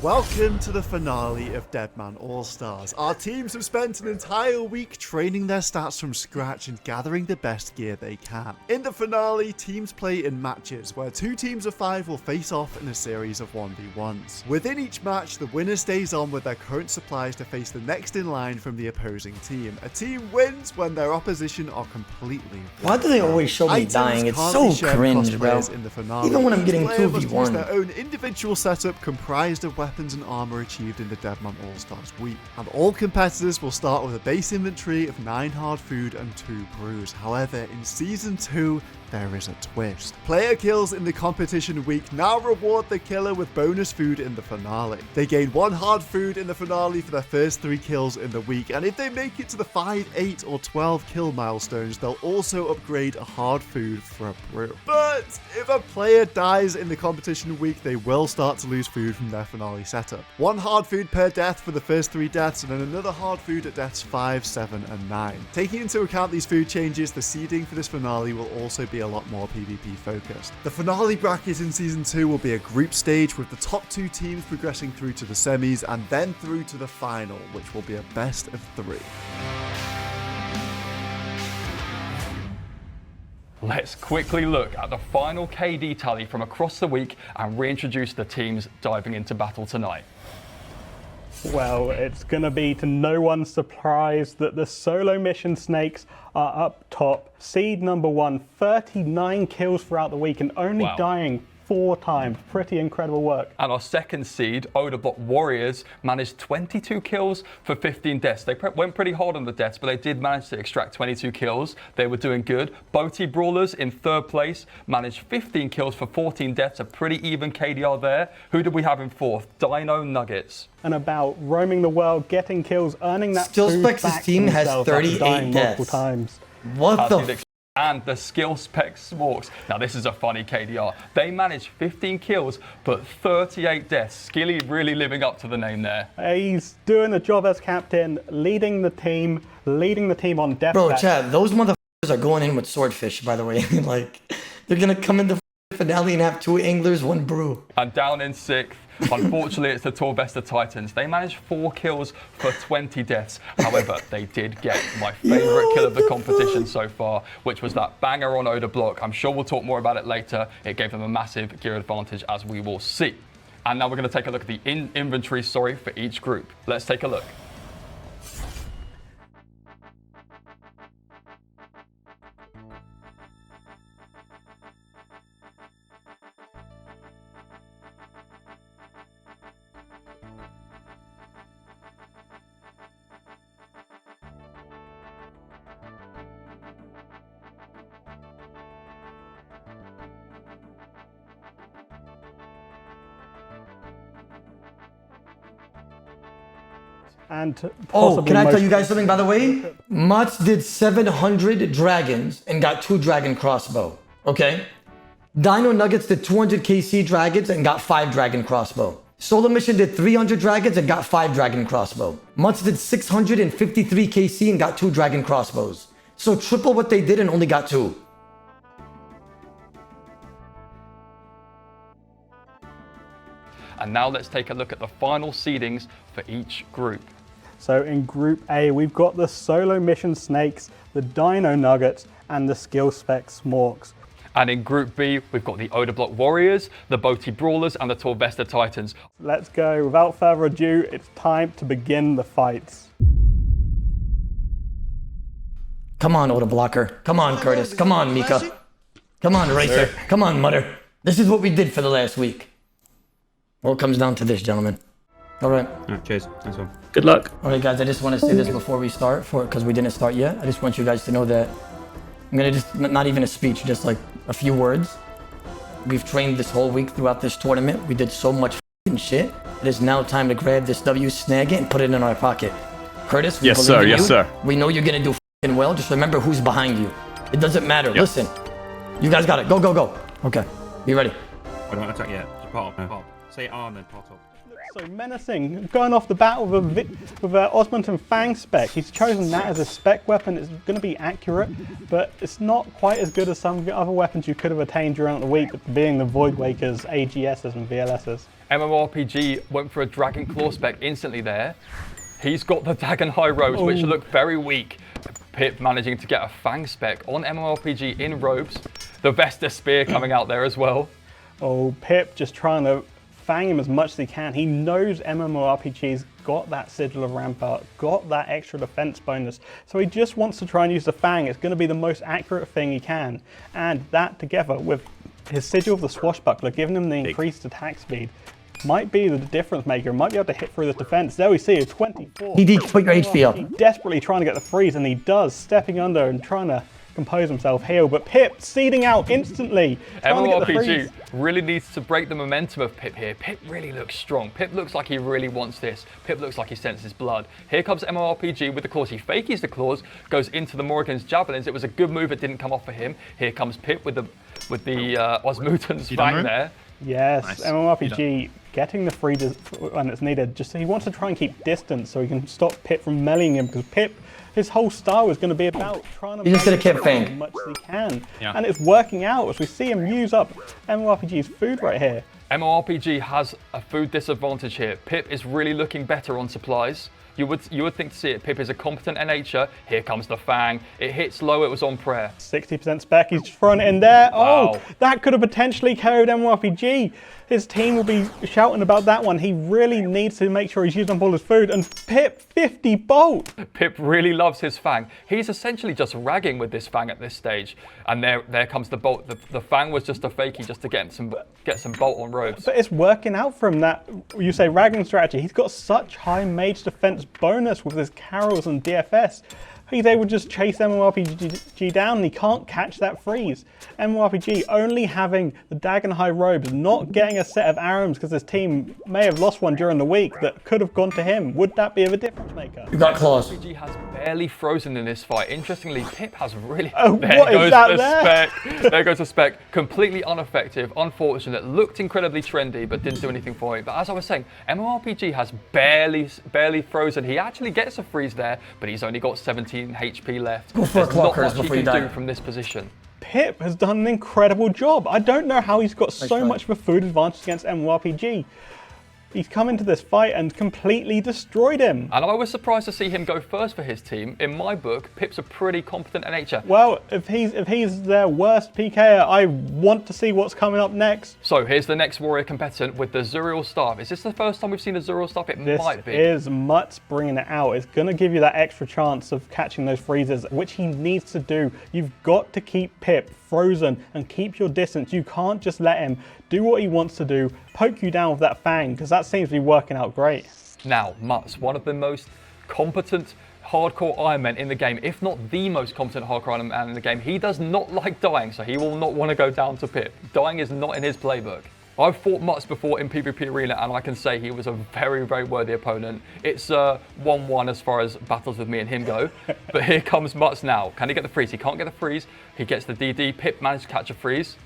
Welcome to the finale of Deadman All-Stars. Our teams have spent an entire week training their stats from scratch and gathering the best gear they can. In the finale, teams play in matches where 2 teams of 5 will face off in a series of 1v1s. Within each match, the winner stays on with their current supplies to face the next in line from the opposing team. A team wins when their opposition are completely Why do they always show me dying? It's so cringe, bro. In the finale. Even when I'm getting Each player must 2v1. use their own individual setup comprised of weapons and armor achieved in the Deadman All-Stars week. And all competitors will start with a base inventory of 9 hard food and 2 brews. However, in Season 2, there is a twist. Player kills in the competition week now reward the killer with bonus food in the finale. They gain 1 hard food in the finale for their first 3 kills in the week, and if they make it to the 5, 8, or 12 kill milestones, they'll also upgrade a hard food for a brew. But if a player dies in the competition week, they will start to lose food from their finale setup. 1 hard food per death for the first 3 deaths, and then another hard food at deaths 5, 7, and 9. Taking into account these food changes, the seeding for this finale will also be a lot more PvP focused. The finale bracket in Season 2 will be a group stage with the top 2 teams progressing through to the semis and then through to the final, which will be a best of 3. Let's quickly look at the final KD tally from across the week and reintroduce the teams diving into battle tonight. Well, it's going to be to no one's surprise that the solo mission snakes are up top. Seed number 1, 39 kills throughout the week and only dying 4 times. Pretty incredible work. And our second seed, Odablock Warriors, managed 22 kills for 15 deaths. They went pretty hard on the deaths, but they did manage to extract 22 kills. They were doing good. Boaty Brawlers in 3rd place managed 15 kills for 14 deaths. A pretty even KDR there. Who did we have in 4th? Dino Nuggets. And about roaming the world, getting kills, earning that Skill food Specs' back team has themselves after 38 dying multiple deaths. times. What the And the Skill Spec Smorks. Now this is a funny KDR. They managed 15 kills, but 38 deaths. Skilly really living up to the name there. He's doing the job as captain, leading the team on death. Bro, Chad, those motherfuckers are going in with swordfish, by the way. Like, they're gonna come in the finale and have 2 anglers, 1 brew. And down in 6th, unfortunately, it's the Torvesta Titans. They managed 4 kills for 20 deaths. However, they did get my favorite kill of the competition so far, which was that banger on Odablock. I'm sure we'll talk more about it later. It gave them a massive gear advantage, as we will see. And now we're going to take a look at the inventory, for each group. Let's take a look. And can I tell you guys something, by the way? Mutts did 700 dragons and got 2 dragon crossbow, okay? Dino Nuggets did 200 KC dragons and got 5 dragon crossbow. Solo Mission did 300 dragons and got 5 dragon crossbow. Mutts did 653 KC and got 2 dragon crossbows. So triple what they did and only got 2. And now let's take a look at the final seedings for each group. So in Group A, we've got the Solo Mission Snakes, the Dino Nuggets, and the Skill Spec Smorks. And in Group B, we've got the Odablock Warriors, the Boaty Brawlers, and the Torvesta Titans. Let's go. Without further ado, it's time to begin the fights. Come on, Odablocker. Come on, Curtis. Come on, Mika. Come on, Racer. Come on, Mutter. This is what we did for the last week. Well, it comes down to this, gentlemen. All right. Cheers. Nice one. Good luck. All right, guys, I just want to say this before we start, because we didn't start yet. I just want you guys to know that I'm going to just, not even a speech, just like a few words. We've trained this whole week throughout this tournament. We did so much f***ing shit. It is now time to grab this W, snag it, and put it in our pocket. Curtis, we Yes, believe sir. in Yes, you. sir. We know you're going to do f***ing well. Just remember who's behind you. It doesn't matter. Yep. Listen, you guys got it. Go, go, go. Okay, be ready. I don't attack yet. Just part. say arm and part up. So menacing, going off the bat with a Osmond and Fang spec. He's chosen that as a spec weapon. It's going to be accurate, but it's not quite as good as some of the other weapons you could have attained during the week, being the Void Wakers, AGSs and VLSs. MMORPG went for a Dragon Claw spec instantly there. He's got the Dagon High Robes, which look very weak. Pip managing to get a Fang spec on MMORPG in robes. The Vesta Spear coming out there as well. Oh, Pip just trying to fang him as much as he can. He knows MMORPG's got that Sigil of Rampart, got that extra defense bonus, so he just wants to try and use the Fang. It's going to be the most accurate thing he can, and that together with his Sigil of the Swashbuckler giving him the increased attack speed might be the difference maker. Might be able to hit through this defense. There we see a 24. He did put your HP up. He's desperately trying to get the freeze, and he does, stepping under and trying to compose himself, heal, but Pip seeding out instantly. MMORPG really needs to break the momentum of Pip here. Pip really looks strong. Pip looks like he really wants this. Pip looks like he senses blood. Here comes MMORPG with the claws. He fakies the claws, goes into the Morrigan's javelins. It was a good move. It didn't come off for him. Here comes Pip with the Osmutan's Fang there. Yes, Nice. MMORPG getting the freeze when it's needed. Just he wants to try and keep distance so he can stop Pip from meleeing him, because Pip, his whole style is going to be about trying to He's just gonna keep as Fang. much as he can. Yeah. And it's working out as we see him use up MMORPG's food right here. MMORPG has a food disadvantage here. Pip is really looking better on supplies. You would think to see it. Pip is a competent NH'er. Here comes the Fang. It hits low. It was on prayer. 60% spec, he's just throwing it in there. Wow. Oh, that could have potentially KO'd MMORPG. His team will be shouting about that one. He really needs to make sure he's using up all his food. And Pip, 50 bolt. Pip really loves his Fang. He's essentially just ragging with this Fang at this stage. And there comes the bolt. The Fang was just a fakie just to get some bolt on robes. But it's working out for him, that, you say, ragging strategy. He's got such high mage defense bonus with his Carols and DFS. He's able to just chase MMORPG down, and he can't catch that freeze. MMORPG only having the Dagon High Robes, not getting a set of arrows because his team may have lost one during the week that could have gone to him. Would that be a difference maker? You got claws. MMORPG has barely frozen in this fight. Interestingly, Pip has really... Oh, there what is goes that the there? spec. There goes the spec. Completely ineffective, unfortunate, looked incredibly trendy, but didn't do anything for it. But as I was saying, MMORPG has barely frozen. He actually gets a freeze there, but he's only got 17 HP left. Go for a There's claw not curse much he before you can die. do from this position. Pip has done an incredible job. I don't know how he's got so try. much of a food advantage against MMORPG. He's come into this fight and completely destroyed him. And I was surprised to see him go first for his team. In my book, Pip's a pretty competent NH'er. Well, if he's their worst PKer, I want to see what's coming up next. So here's the next warrior competent with the Zuriel staff. Is this the first time we've seen a Zuriel staff? It This might be. is Mutts bringing it out. It's going to give you that extra chance of catching those freezes, which he needs to do. You've got to keep Pip frozen and keep your distance. You can't just let him do what he wants to do, poke you down with that Fang, because that seems to be working out great. Now, Mutts, one of the most competent hardcore Iron Men in the game, if not the most competent hardcore Iron Man in the game. He does not like dying, so he will not want to go down to Pip. Dying is not in his playbook. I've fought Mutts before in PvP Arena, and I can say he was a very, very worthy opponent. It's 1-1 as far as battles with me and him go. But here comes Mutts now. Can he get the freeze? He can't get the freeze. He gets the DD. Pip managed to catch a freeze.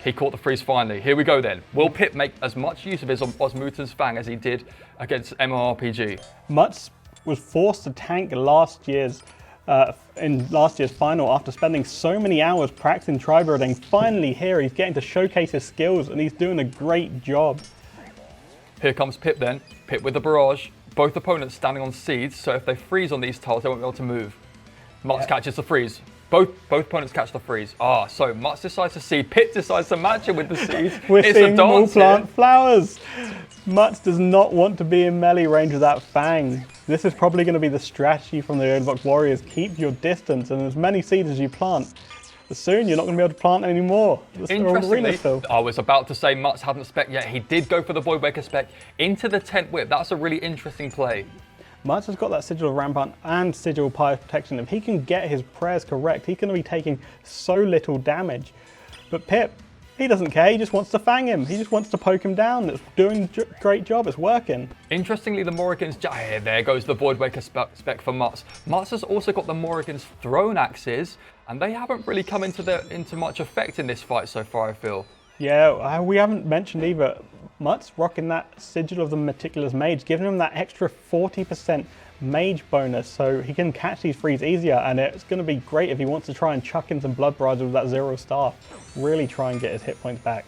He caught the freeze finally. Here we go then. Will Pip make as much use of his Osmutan's Fang as he did against MMORPG? Mutts was forced to tank in last year's final after spending so many hours practicing tri-building. Finally here, he's getting to showcase his skills, and he's doing a great job. Here comes Pip then. Pip with the barrage. Both opponents standing on seeds, so if they freeze on these tiles, they won't be able to move. Mutts catches the freeze. Both opponents catch the freeze. So Mutts decides to seed. Pip decides to match it with the seeds. We're It's seeing a them all dance plant here. flowers. Mutts does not want to be in melee range with that Fang. This is probably going to be the strategy from the Odablock Warriors. Keep your distance, and as many seeds as you plant. But soon you're not going to be able to plant anymore. Interestingly, I was about to say Mutts hadn't spec yet. He did go for the Void Waker spec into the tent whip. That's a really interesting play. Mutts has got that Sigil of Rampart and Sigil Pyre Protection. If he can get his prayers correct, he's going to be taking so little damage. But Pip, he doesn't care. He just wants to fang him. He just wants to poke him down. It's doing a great job. It's working. Interestingly, the Morrigan's... there goes the Void Waker spec for Mutts. Mutts has also got the Morrigan's Throne Axes, and they haven't really come into much effect in this fight so far, I feel. Yeah, we haven't mentioned either. Mutt's rocking that Sigil of the Meticulous Mage, giving him that extra 40% mage bonus so he can catch these frees easier, and it's going to be great if he wants to try and chuck in some blood barrages with that 0 staff. Really try and get his hit points back.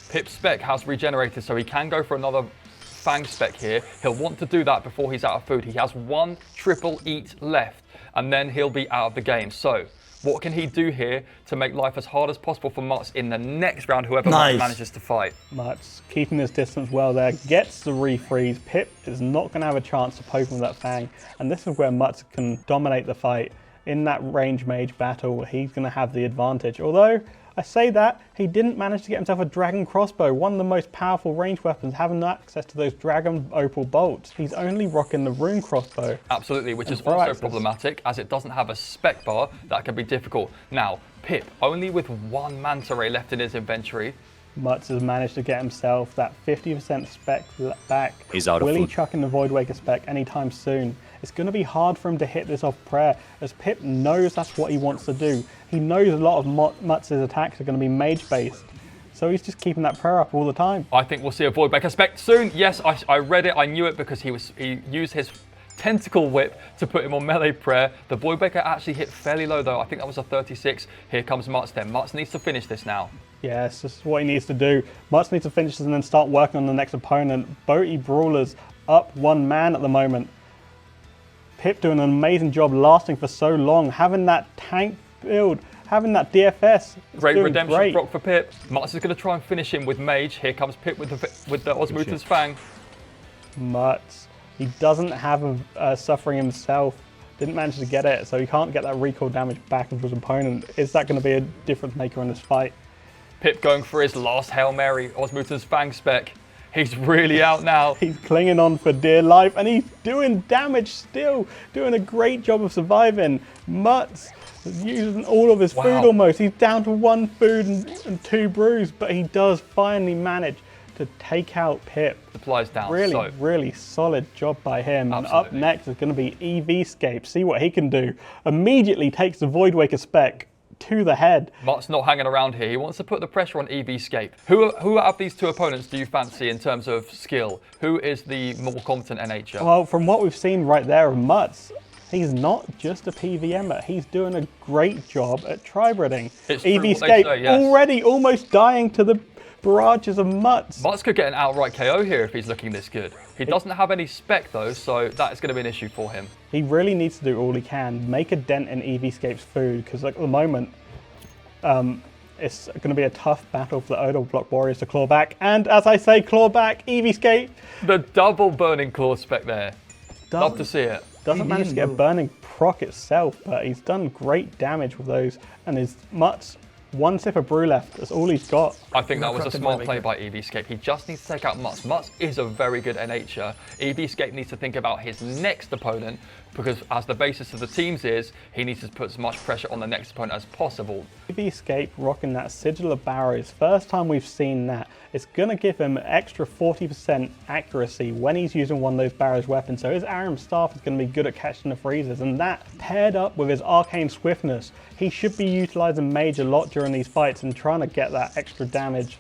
Pip's spec has regenerated, so he can go for another Fang spec here. He'll want to do that before he's out of food. He has 1 triple eat left, and then he'll be out of the game. So what can he do here to make life as hard as possible for Mutts in the next round, whoever manages to fight? Mutts keeping his distance well there, gets the refreeze. Pip is not going to have a chance to poke him with that Fang, and this is where Mutts can dominate the fight. In that range mage battle, he's going to have the advantage. Although, I say that, he didn't manage to get himself a dragon crossbow, one of the most powerful range weapons, having access to those dragon opal bolts. He's only rocking the rune crossbow. Absolutely, which is also problematic, as it doesn't have a spec bar. That can be difficult. Now, Pip, only with 1 manta ray left in his inventory. Mutts has managed to get himself that 50% spec back. He's out of Will he food. chuck in the Voidwaker spec anytime soon? It's going to be hard for him to hit this off prayer, as Pip knows that's what he wants to do. He knows a lot of Mutts' attacks are going to be mage-based, so he's just keeping that prayer up all the time. I think we'll see a Voidwaker spec soon. Yes, I read it, I knew it, because he used his tentacle whip to put him on melee prayer. The Voidwaker actually hit fairly low though. I think that was a 36. Here comes Mutts then. Mutts needs to finish this now. Yes, this is what he needs to do. Mutts needs to finish this and then start working on the next opponent. Boaty Brawler's up 1 man at the moment. Pip doing an amazing job lasting for so long, having that tank build, having that DFS. Great redemption proc for Pip. Mutts is going to try and finish him with Mage. Here comes Pip with the Osmuten's Fang. Mutts, he doesn't have a suffering himself. Didn't manage to get it, so he can't get that recoil damage back of his opponent. Is that going to be a difference maker in this fight? Pip going for his last Hail Mary, Osmuten's Fang spec. He's really out now. He's clinging on for dear life, and he's doing damage still. Doing a great job of surviving. Mutts is using all of his food almost. He's down to 1 food and 2 brews, but he does finally manage to take out Pip. Supplies down. Really solid job by him. Absolutely. And up next is going to be EVscape. See what he can do. Immediately takes the Voidwaker spec to the head. Mutts not hanging around here. He wants to put the pressure on EVscape. Who out of these 2 opponents do you fancy in terms of skill? Who is the more competent NH'er? Well, from what we've seen right there of Mutts, he's not just a PVMer. He's doing a great job at tri-breeding. EVscape already almost dying to the barrages of Mutts. Mutts could get an outright KO here if he's looking this good. He doesn't have any spec though, so that is going to be an issue for him. He really needs to do all he can, make a dent in EVscape's food, because at the moment, it's going to be a tough battle for the Odablock Warriors to claw back. And as I say, claw back, EVscape. The double burning claw spec there. Love to see it. Doesn't manage to get a burning proc itself, but he's done great damage with those. And his Mutts, 1 sip of brew left. That's all he's got. I think that was a smart play by EVscape. He just needs to take out Mutts. Mutts is a very good NH'er. EVscape needs to think about his next opponent, because as the basis of the teams is, he needs to put as much pressure on the next opponent as possible. EVscape rocking that Sigil of Barrows. First time we've seen that. It's going to give him extra 40% accuracy when he's using one of those Barrows weapons. So his Aram Staff is going to be good at catching the freezes. And that paired up with his Arcane Swiftness, he should be utilizing Mage a lot during these fights and trying to get that extra damage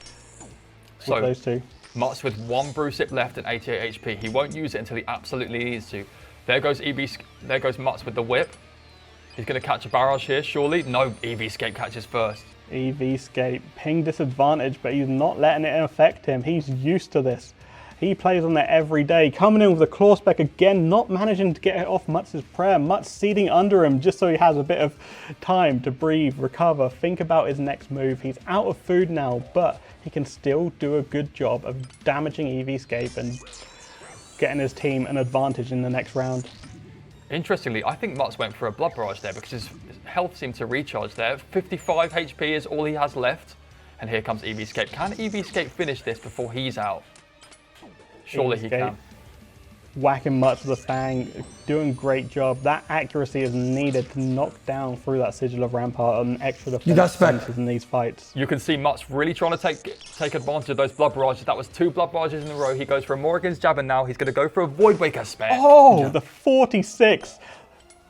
with those 2. Mutts with 1 brew sip left and 88 HP. He won't use it until he absolutely needs to. There goes Mutts with the whip. He's going to catch a barrage here, surely. No, EVscape catches first. EVscape, ping disadvantage, but he's not letting it affect him. He's used to this. He plays on that every day. Coming in with a claw spec again, not managing to get it off Mutts' prayer. Mutts seeding under him just so he has a bit of time to breathe, recover, think about his next move. He's out of food now, but he can still do a good job of damaging EVscape and getting his team an advantage in the next round. Interestingly, I think Mutts went for a blood barrage there because his health seemed to recharge there. 55 HP is all he has left. And here comes EVscape. Can EVscape finish this before he's out? Surely he can. Whacking Mutts with a Fang, doing great job. That accuracy is needed to knock down through that Sigil of Rampart and extra defenses in these fights. You can see Mutts really trying to take advantage of those blood barrages. That was 2 blood barrages in a row. He goes for a Morrigan's Jab, and now he's going to go for a Voidwaker spec. Oh, the 46.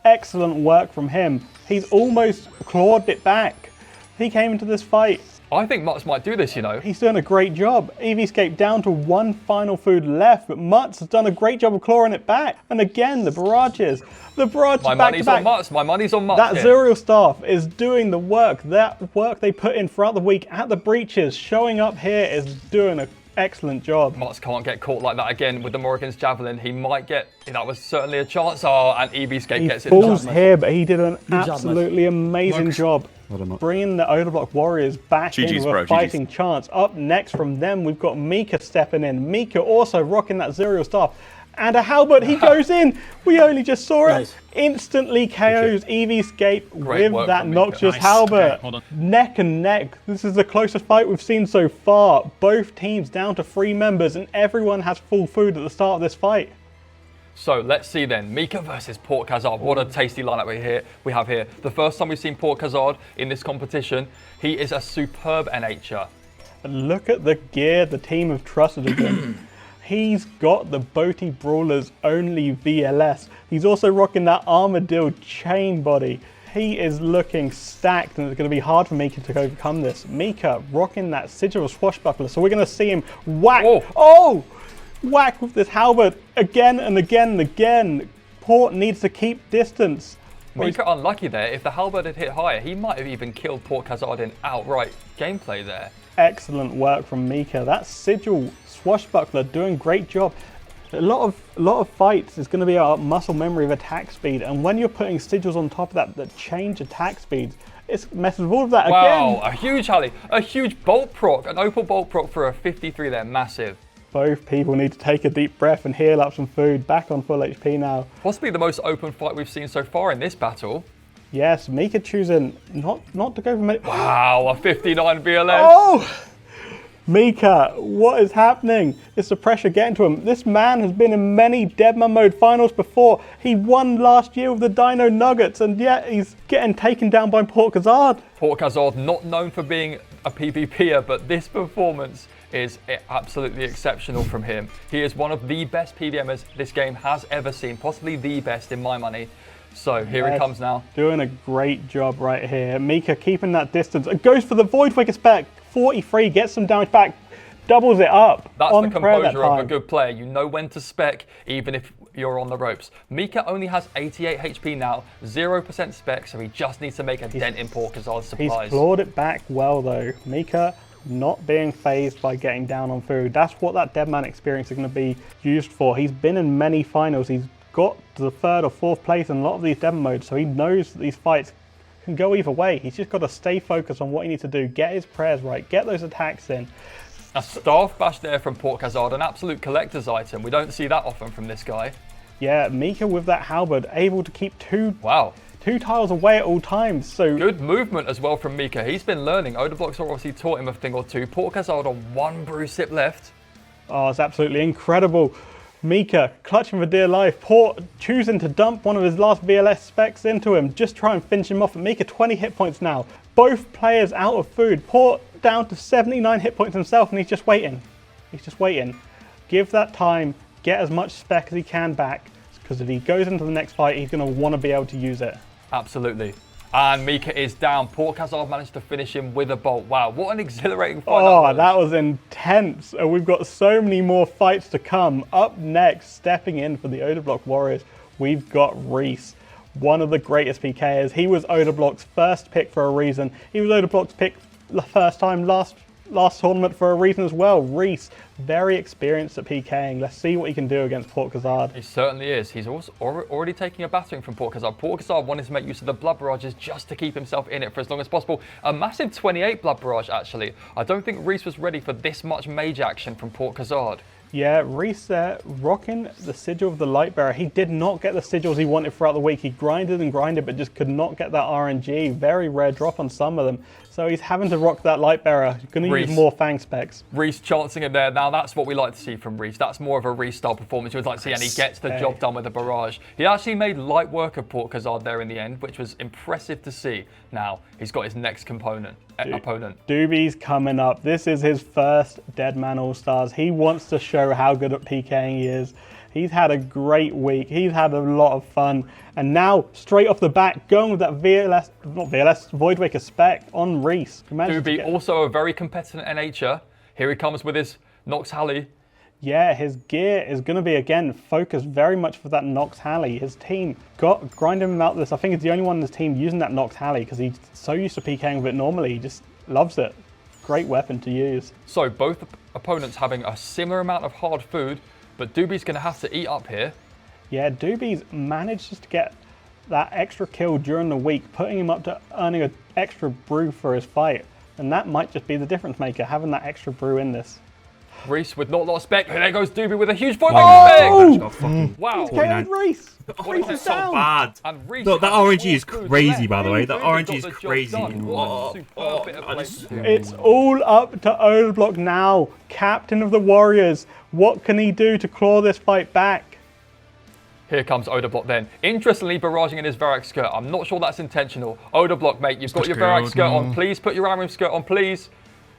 Excellent work from him. He's almost clawed it back. He came into this fight I think Mutts might do this, you know. He's doing a great job. EVscape down to one final food left, but Mutts has done a great job of clawing it back. And again, the barrages. The barrages My back money's to back. on Mutts. My money's on Mutts. That here. Zuriel staff is doing the work. That work they put in throughout the week at the breaches, showing up here is doing an excellent job. Mutts can't get caught like that again with the Morrigan's Javelin. He might get, that was certainly a chance. Oh, and EVscape gets it. He falls here, but he did an absolutely amazing job. Bringing the Odablock Warriors back in with a fighting chance. Up next from them, we've got Mika stepping in. Mika also rocking that Zuriel staff. And a halberd, he goes in. We only just saw it. Nice. Instantly KOs EVscape with that noxious Nice. halberd. Okay, neck and neck. This is the closest fight we've seen so far. Both teams down to 3 members, and everyone has full food at the start of this fight. So let's see then, Mika versus Port Khazard. What a tasty lineup we have here. The first time we've seen Port Khazard in this competition, he is a superb NH'er. And look at the gear the team have trusted him. He's got the Boaty Brawler's only VLS. He's also rocking that Armadillo chain body. He is looking stacked, and it's going to be hard for Mika to overcome this. Mika rocking that Sigil Swashbuckler, so we're going to see him whack. Oh! Whack with this halberd again and again and again. Port needs to keep distance. Mika unlucky there. If the halberd had hit higher, he might have even killed Port Khazard in outright gameplay there. Excellent work from Mika. That Sigil Swashbuckler doing great job. A lot of fights is going to be about muscle memory of attack speed, and when you're putting sigils on top of that change attack speeds, it messes with all of that again. Wow, a huge Halley, a huge bolt proc, an opal bolt proc for a 53 there, massive. Both people need to take a deep breath and heal up some food. Back on full HP now. Possibly the most open fight we've seen so far in this battle. Yes, Mika choosing not to go for many. Wow, a 59 VLS. Oh! Mika, what is happening? It's the pressure getting to him. This man has been in many Deadman mode finals before. He won last year with the Dino Nuggets, and yet he's getting taken down by Port Khazard. Port Khazard, not known for being a PvPer, but this performance is absolutely exceptional from him. He is one of the best PDMers this game has ever seen, possibly the best in my money. So here it comes now. Doing a great job right here. Mika keeping that distance. It goes for the Voidwaker spec. 43, gets some damage back, doubles it up. That's on the prayer composure that of a time. good player. You know when to spec, even if you're on the ropes. Mika only has 88 HP now, 0% spec, so he just needs to make a dent in Port Khazard's supplies. He's clawed it back well though. Mika not being phased by getting down on food. That's what that Deadman experience is going to be used for. He's been in many finals. He's got to the 3rd or 4th place in a lot of these Deadman modes, so he knows that these fights can go either way. He's just got to stay focused on what he needs to do, get his prayers right, get those attacks in. A staff bash there from Port Khazard, an absolute collector's item. We don't see that often from this guy. Yeah, Mika with that halberd, able to keep two tiles away at all times. So good movement as well from Mika. He's been learning. Odablock's obviously taught him a thing or two. Port Khazard on 1 brew sip left. Oh, it's absolutely incredible. Mika clutching for dear life. Port choosing to dump one of his last VLS specs into him. Just try and finish him off. Mika 20 hit points now. Both players out of food. Port down to 79 hit points himself, and he's just waiting. He's just waiting. Give that time. Get as much spec as he can back, because if he goes into the next fight, he's going to want to be able to use it. Absolutely. And Mika is down. Port Khazard managed to finish him with a bolt. Wow, what an exhilarating fight that was intense. And we've got so many more fights to come. Up next, stepping in for the Odablock Warriors, we've got Reese, one of the greatest PKers. He was Odablock's first pick for a reason. He was Odablock's pick the first time last tournament for a reason as well. Reese, very experienced at PKing. Let's see what he can do against Port Khazard. He certainly is. He's also already taking a battering from Port Khazard. Port Khazard wanted to make use of the blood barrages just to keep himself in it for as long as possible. A massive 28 blood barrage, actually. I don't think Reese was ready for this much mage action from Port Khazard. Yeah, Reese there, rocking the sigil of the Lightbearer. He did not get the sigils he wanted throughout the week. He grinded and grinded, but just could not get that RNG. Very rare drop on some of them. So he's having to rock that Lightbearer. He's going to use more Fang specs. Reese chancing it there. Now that's what we like to see from Reese. That's more of a Reese style performance. We'd like to see, and he gets the job done with the barrage. He actually made light work of Port Khazard there in the end, which was impressive to see. Now he's got his next component. opponent. Doobie's coming up. This is his first Deadman All-Stars. He wants to show how good at PKing he is. He's had a great week. He's had a lot of fun. And now, straight off the bat, going with that Voidwaker spec on Reese. Doobie, also a very competitive NH'er. Here he comes with his Nox Halley. Yeah, his gear is going to be, again, focused very much for that Nox Halley. His team got grinding him out this. I think it's the only one in his team using that Nox Halley because he's so used to PKing with it normally. He just loves it. Great weapon to use. So both opponents having a similar amount of hard food, but Doobie's going to have to eat up here. Yeah, Doobie's managed to get that extra kill during the week, putting him up to earning an extra brew for his fight. And that might just be the difference maker, having that extra brew in this. Reese with not a lot of spec. There goes Doobie with a huge void. Wow. He's KO'd Reese. Reese is so bad. And Reese Look, that has RNG is 4 crazy, left. by the way. That Really RNG got is the job crazy. done. What a superb bit of play to do. It's all up to Odablock now, captain of the Warriors. What can he do to claw this fight back? Here comes Odablock then. Interestingly, barraging in his Varrock skirt. I'm not sure that's intentional. Odablock, mate, you've got your Varrock skirt on. Please put your armor skirt on, please.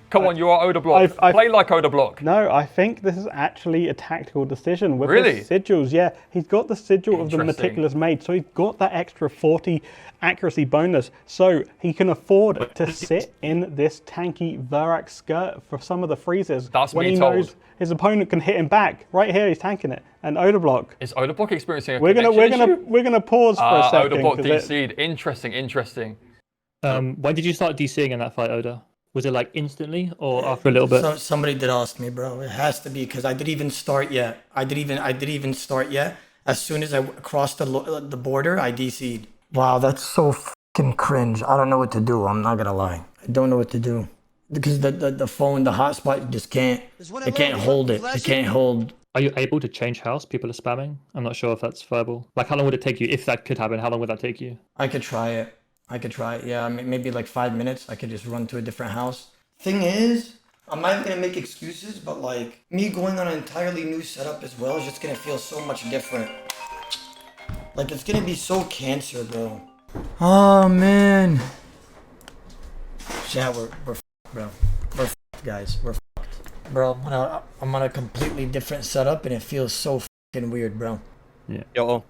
Come on, you are Odablock. Play like Odablock. No, I think this is actually a tactical decision with Really? his sigils. Yeah, he's got the sigil of the Meticulous Maid, so he's got that extra 40 accuracy bonus. So he can afford to sit in this tanky Varrock skirt for some of the freezes. That's when me he told. knows his opponent can hit him back. Right here, he's tanking it. And Odablock. Is Odablock experiencing a We're connection gonna pause for a second. Odablock DC'd. Interesting. When did you start DCing in that fight, Oda? Was it like instantly or after a little bit? So, somebody did ask me, bro. It has to be because I didn't even start yet. I didn't even start yet. As soon as I crossed the border, I DC'd. Wow, that's so fucking cringe. I don't know what to do. I'm not gonna lie. I don't know what to do because the phone, the hotspot, you just can't. It can't hold it. It can't hold. Are you able to change house? People are spamming. I'm not sure if that's viable. Like, how long would it take you if that could happen? How long would that take you? I could try it. Yeah, maybe like 5 minutes. I could just run to a different house. Thing is, I'm not even gonna make excuses, but like me going on an entirely new setup as well is just gonna feel so much different. Like it's gonna be so cancer, bro. Oh man. Yeah, we're f***ed, bro. We're f***ed, guys. We're f***ed. Bro, I'm on a completely different setup and it feels so fucking weird, bro. Yeah. Yo,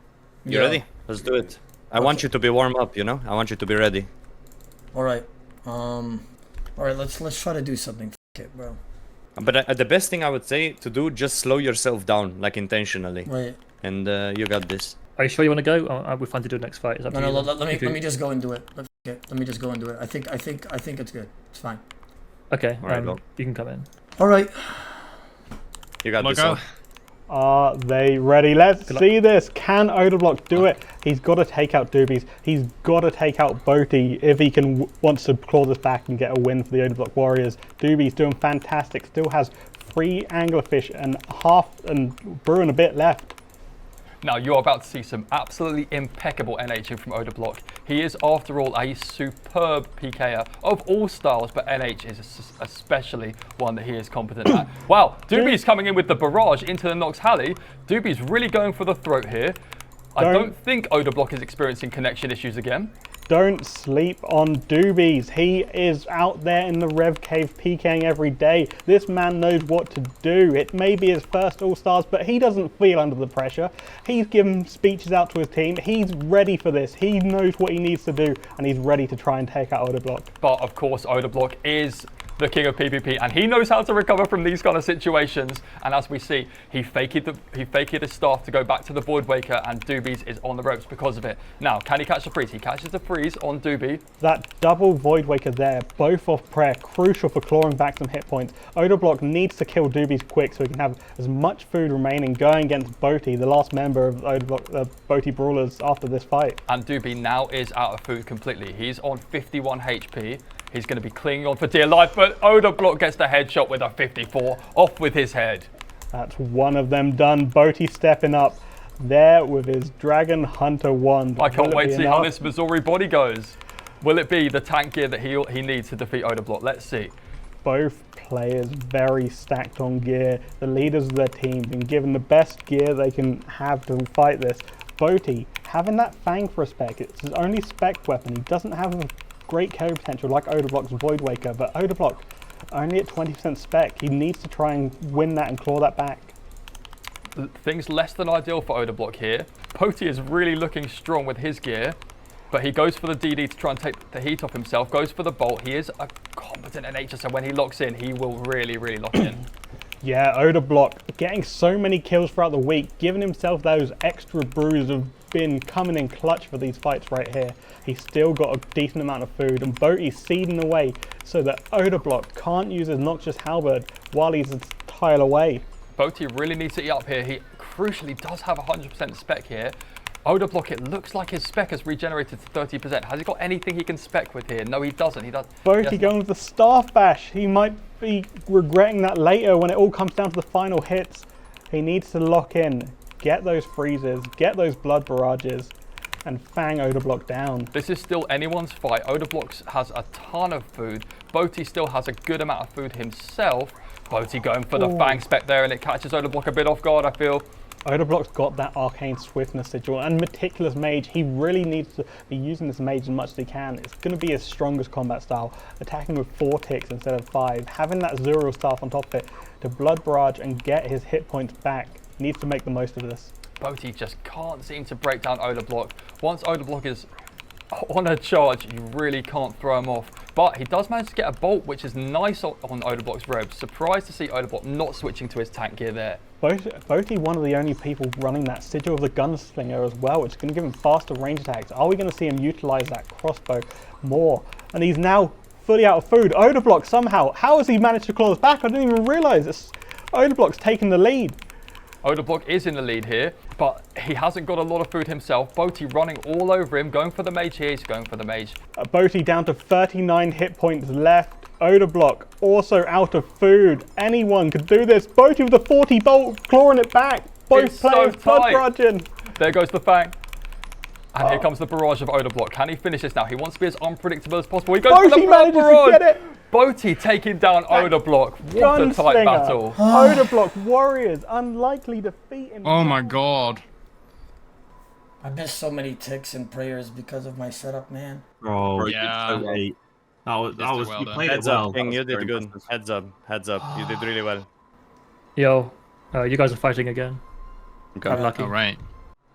you ready? Let's do it. I want you to be warm up, you know? I want you to be ready. Alright. Alright, let's try to do something. F it, bro. But the best thing I would say to do, just slow yourself down, like intentionally. Wait. And you got this. Are you sure you want to go? We're fine to do the next fight. It's up to No, you. let me just go and do it. Let me just go and do it. I think it's good. It's fine. Okay, Alright, you can come in. Alright. You got this. Go. Are they ready? Let's see this. Can Odablock do it? He's got to take out Doobies. He's got to take out Boaty if he wants to claw this back and get a win for the Odablock Warriors. Doobie's doing fantastic. Still has 3 anglerfish and brew and a bit left. Now you're about to see some absolutely impeccable NHing from Odablock. He is, after all, a superb PKer of all styles, but NH is especially one that he is competent at. Wow, Doobie's coming in with the barrage into the Nox Halley. Doobie's really going for the throat here. I don't think Odablock is experiencing connection issues again. Don't sleep on Doobies. He is out there in the Rev Cave PKing every day. This man knows what to do. It may be his first All-Stars, but he doesn't feel under the pressure. He's given speeches out to his team. He's ready for this. He knows what he needs to do, and he's ready to try and take out Odablock. But of course, Odablock is the king of PvP, and he knows how to recover from these kind of situations. And as we see, he faked his staff to go back to the Voidwaker, and Doobies is on the ropes because of it. Now, can he catch the freeze? He catches the freeze on Doobie. That double Voidwaker there, both off prayer, crucial for clawing back some hit points. Odablock needs to kill Doobies quick so he can have as much food remaining going against Boaty, the last member of Odablock, the Boaty Brawlers, after this fight. And Doobie now is out of food completely. He's on 51 HP. He's going to be clinging on for dear life, but Odablock gets the headshot with a 54, off with his head. That's one of them done. Boaty stepping up there with his Dragon Hunter wand. I can't wait to see how this Missouri body goes. Will it be the tank gear that he needs to defeat Odablock? Let's see. Both players very stacked on gear. The leaders of their team been given the best gear they can have to fight this. Boaty having that Fang for a spec. It's his only spec weapon. He doesn't have a great carry potential like Odablock's Void Waker, but Odablock only at 20% spec. He needs to try and win that and claw that back. Things less than ideal for Odablock here. Poti is really looking strong with his gear, but he goes for the DD to try and take the heat off himself, goes for the bolt. He is a competent nature, so when he locks in, he will really, really lock in. Yeah, Odablock getting so many kills throughout the week, giving himself those extra brews have been coming in clutch for these fights right here. He's still got a decent amount of food, and Boaty's seeding away so that Odablock can't use his Noxious Halberd while he's a tile away. Boaty really needs to eat up here. He crucially does have 100% spec here. Odablock, it looks like his spec has regenerated to 30%. Has he got anything he can spec with here? No, he doesn't. He does. Boaty going with the Staff Bash. He might be regretting that later when it all comes down to the final hits. He needs to lock in, get those freezes, get those blood barrages, and fang Odablock down. This is still anyone's fight. Odablock has a ton of food. Boaty still has a good amount of food himself. Boaty going for the fang spec there, and it catches Odablock a bit off guard, I feel. Odablock's got that Arcane Swiftness sigil, and Meticulous Mage, he really needs to be using this mage as much as he can. It's going to be his strongest combat style, attacking with 4 ticks instead of 5, having that Zero Staff on top of it to blood barrage and get his hit points back. He needs to make the most of this. Boaty just can't seem to break down Odablock. Once Odablock is on a charge, you really can't throw him off. But he does manage to get a bolt, which is nice on Odablock's robe. Surprised to see Odablock not switching to his tank gear there. Boaty one of the only people running that Sigil of the Gunslinger as well, which is going to give him faster range attacks. Are we going to see him utilize that crossbow more? And he's now fully out of food. Odablock somehow, how has he managed to claw us back? I didn't even realize this. Odablock's taken the lead. Odablock is in the lead here, but he hasn't got a lot of food himself. Boaty running all over him, going for the mage here. He's going for the mage. Boaty down to 39 hit points left. Odablock also out of food. Anyone could do this. Boaty with a 40 bolt, clawing it back. Both players blood barraging. There goes the fang. And here comes the barrage of Odablock. Can he finish this now? He wants to be as unpredictable as possible. He goes for the blood barrage. To get it. Boaty taking down Odablock. What a tight battle. Odablock Warriors, unlikely defeat in Oh my god. I missed so many ticks and prayers because of my setup, man. Oh, Yeah. that was well you done. played Heads it well. up, King, you That was did very good. impressive. Heads up. You did really well. Yo, you guys are fighting again. I'm lucky. All right.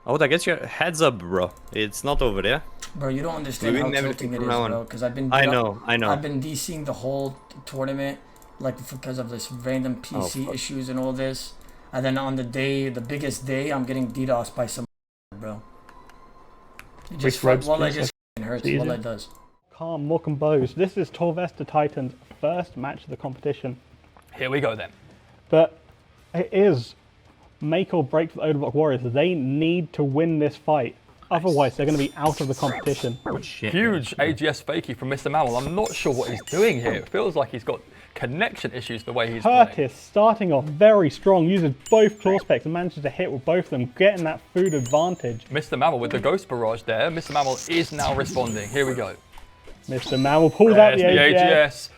Oh, I guess your heads up, bro. It's not over there. Bro, you don't understand We how win everything tilting it is, from now on. bro. Because I've been. I know. I've been DCing the whole tournament, like because of this random PC issues and all this. And then on the day, the biggest day, I'm getting DDoS'd by some bro. It just robes, well, it please. just hurts. Easy. Well, it does. Calm, Mook and Bows. This is Torvesta Titans' first match of the competition. Here we go then. But it is make or break for the Odablock Warriors. They need to win this fight. Otherwise, they're going to be out of the competition. Oh, shit. Huge AGS fakie from Mr. Mammal. I'm not sure what he's doing here. It feels like he's got connection issues the way he's playing. Curtis starting off very strong, uses both claw specs and manages to hit with both of them, getting that food advantage. Mr. Mammal with the ghost barrage there. Mr. Mammal is now responding. Here we go. Mr. Mammal pulls out the There's AGS.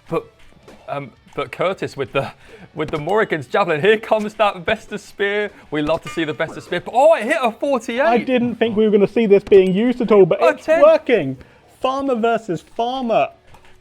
But Curtis with the Morrigan's javelin. Here comes that Vestus spear. We love to see the Vestus spear. But, oh, it hit a 48. I didn't think we were going to see this being used at all, but A it's 10. working. Farmer versus farmer.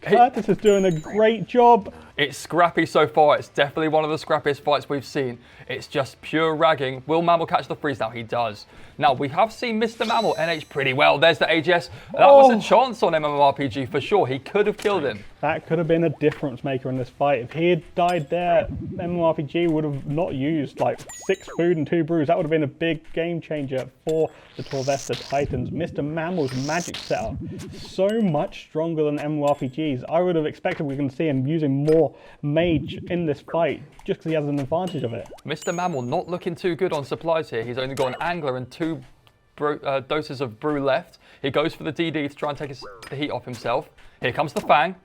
Curtis is doing a great job. It's scrappy so far. It's definitely one of the scrappiest fights we've seen. It's just pure ragging. Will Mammal catch the freeze now? He does. Now, we have seen Mr. Mammal NH pretty well. There's the AGS. That was a chance on MMORPG for sure. He could have killed him. That could have been a difference maker in this fight. If he had died there, MMORPG would have not used like 6 food and 2 brews. That would have been a big game changer for the Torvesta Titans. Mr. Mammal's magic setup, so much stronger than MMORPGs. I would have expected we can see him using more mage in this fight just because he has an advantage of it. Mr. Mammal not looking too good on supplies here. He's only got an angler and 2 doses of brew left. He goes for the DD to try and take the heat off himself. Here comes the Fang.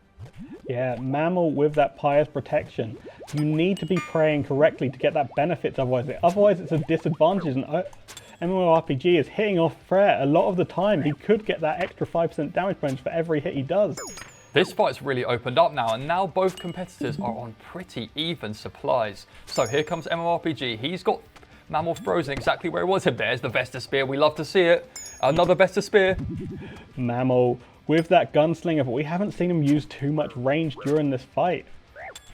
Yeah, Mammal with that Pious Protection. You need to be praying correctly to get that benefit, otherwise it's a disadvantage. And MMORPG is hitting off prayer a lot of the time. He could get that extra 5% damage bonus for every hit he does. This fight's really opened up now, and now both competitors are on pretty even supplies. So here comes MMORPG. He's got Mammal frozen exactly where he was. And there's the Vestus Spear. We love to see it. Another Vestus Spear. Mammal with that gunslinger, but we haven't seen him use too much range during this fight.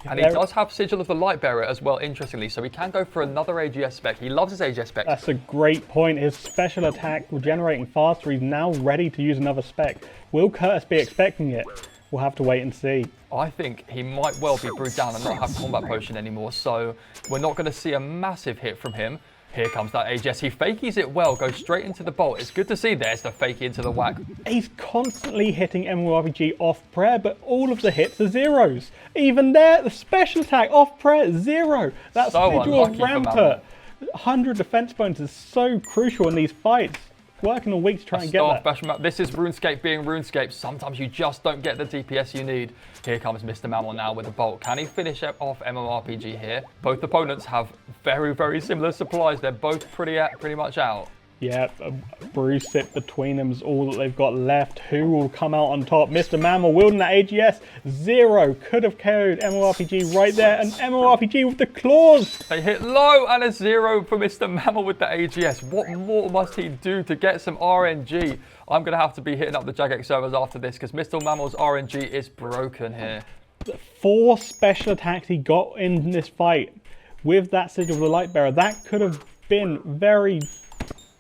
And he does have Sigil of the Lightbearer as well, interestingly, so he can go for another AGS spec. He loves his AGS spec. That's a great point. His special attack regenerating faster. He's now ready to use another spec. Will Curtis be expecting it? We'll have to wait and see. I think he might well be brewed down and not have combat potion anymore, so we're not going to see a massive hit from him. Here comes that AGS. He fakies it well, goes straight into the bolt. It's good to see there's the fakey into the whack. He's constantly hitting MMORPG off prayer, but all of the hits are zeros. Even there, the special attack off prayer, 0. That's So Vigil of unlucky for Rampart. 100 defense points is so crucial in these fights. Working a week to try and get that. This is RuneScape being RuneScape. Sometimes you just don't get the DPS you need. Here comes Mr. Mammal now with a bolt. Can he finish off MMORPG here? Both opponents have very, very similar supplies. They're both pretty much out. Yeah, a bruise sit between them is all that they've got left. Who will come out on top? Mr. Mammal wielding that AGS. 0. Could have KO'd MMORPG right there. And MMORPG with the claws. They hit low and a 0 for Mr. Mammal with the AGS. What more must he do to get some RNG? I'm going to have to be hitting up the Jagex servers after this because Mr. Mammal's RNG is broken here. The 4 special attacks he got in this fight with that Sigil of the Lightbearer, that could have been very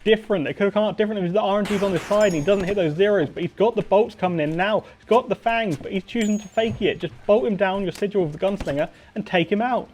different. It could have come out different if the RNG's on his side and he doesn't hit those zeros, but he's got the bolts coming in now. He's got the fangs, but he's choosing to fake it. Just bolt him down, your Sigil of the Gunslinger, and take him out.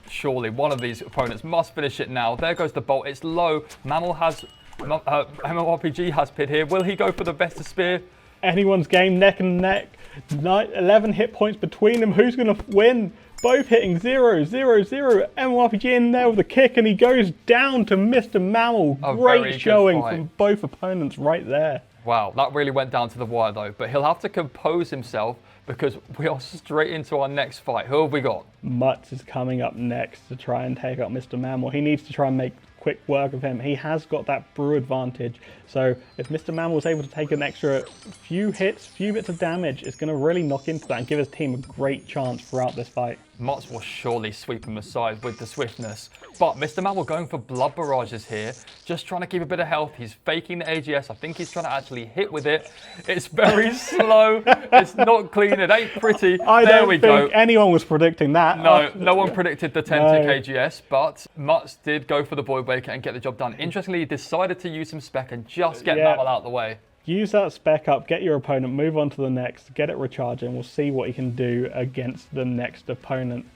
Surely one of these opponents must finish it now. There goes the bolt. It's low. Mammal has... MMORPG has pid here. Will he go for the Vesta Spear? Anyone's game, neck and neck. 11 hit points between them. Who's going to win? Both hitting 0, 0, 0. MMORPG in there with a kick, and he goes down to Mr. Mammal. Great showing from both opponents right there. Wow, that really went down to the wire though. But he'll have to compose himself because we are straight into our next fight. Who have we got? Mutz is coming up next to try and take out Mr. Mammal. He needs to try and make quick work of him. He has got that brew advantage. So if Mr. Mammal is able to take an extra few hits, few bits of damage, it's going to really knock into that and give his team a great chance throughout this fight. Mutz will surely sweep him aside with the swiftness. But Mr. Mammal going for blood barrages here, just trying to keep a bit of health. He's faking the AGS. I think he's trying to actually hit with it. It's very slow. It's not clean. It ain't pretty. There we go. Anyone was predicting that. No, no one predicted the 10 tick AGS, but Mutz did go for the Voidwaker and get the job done. Interestingly, he decided to use some spec and just get Mammal out of the way. Use that spec up, get your opponent, move on to the next, get it recharging. We'll see what he can do against the next opponent.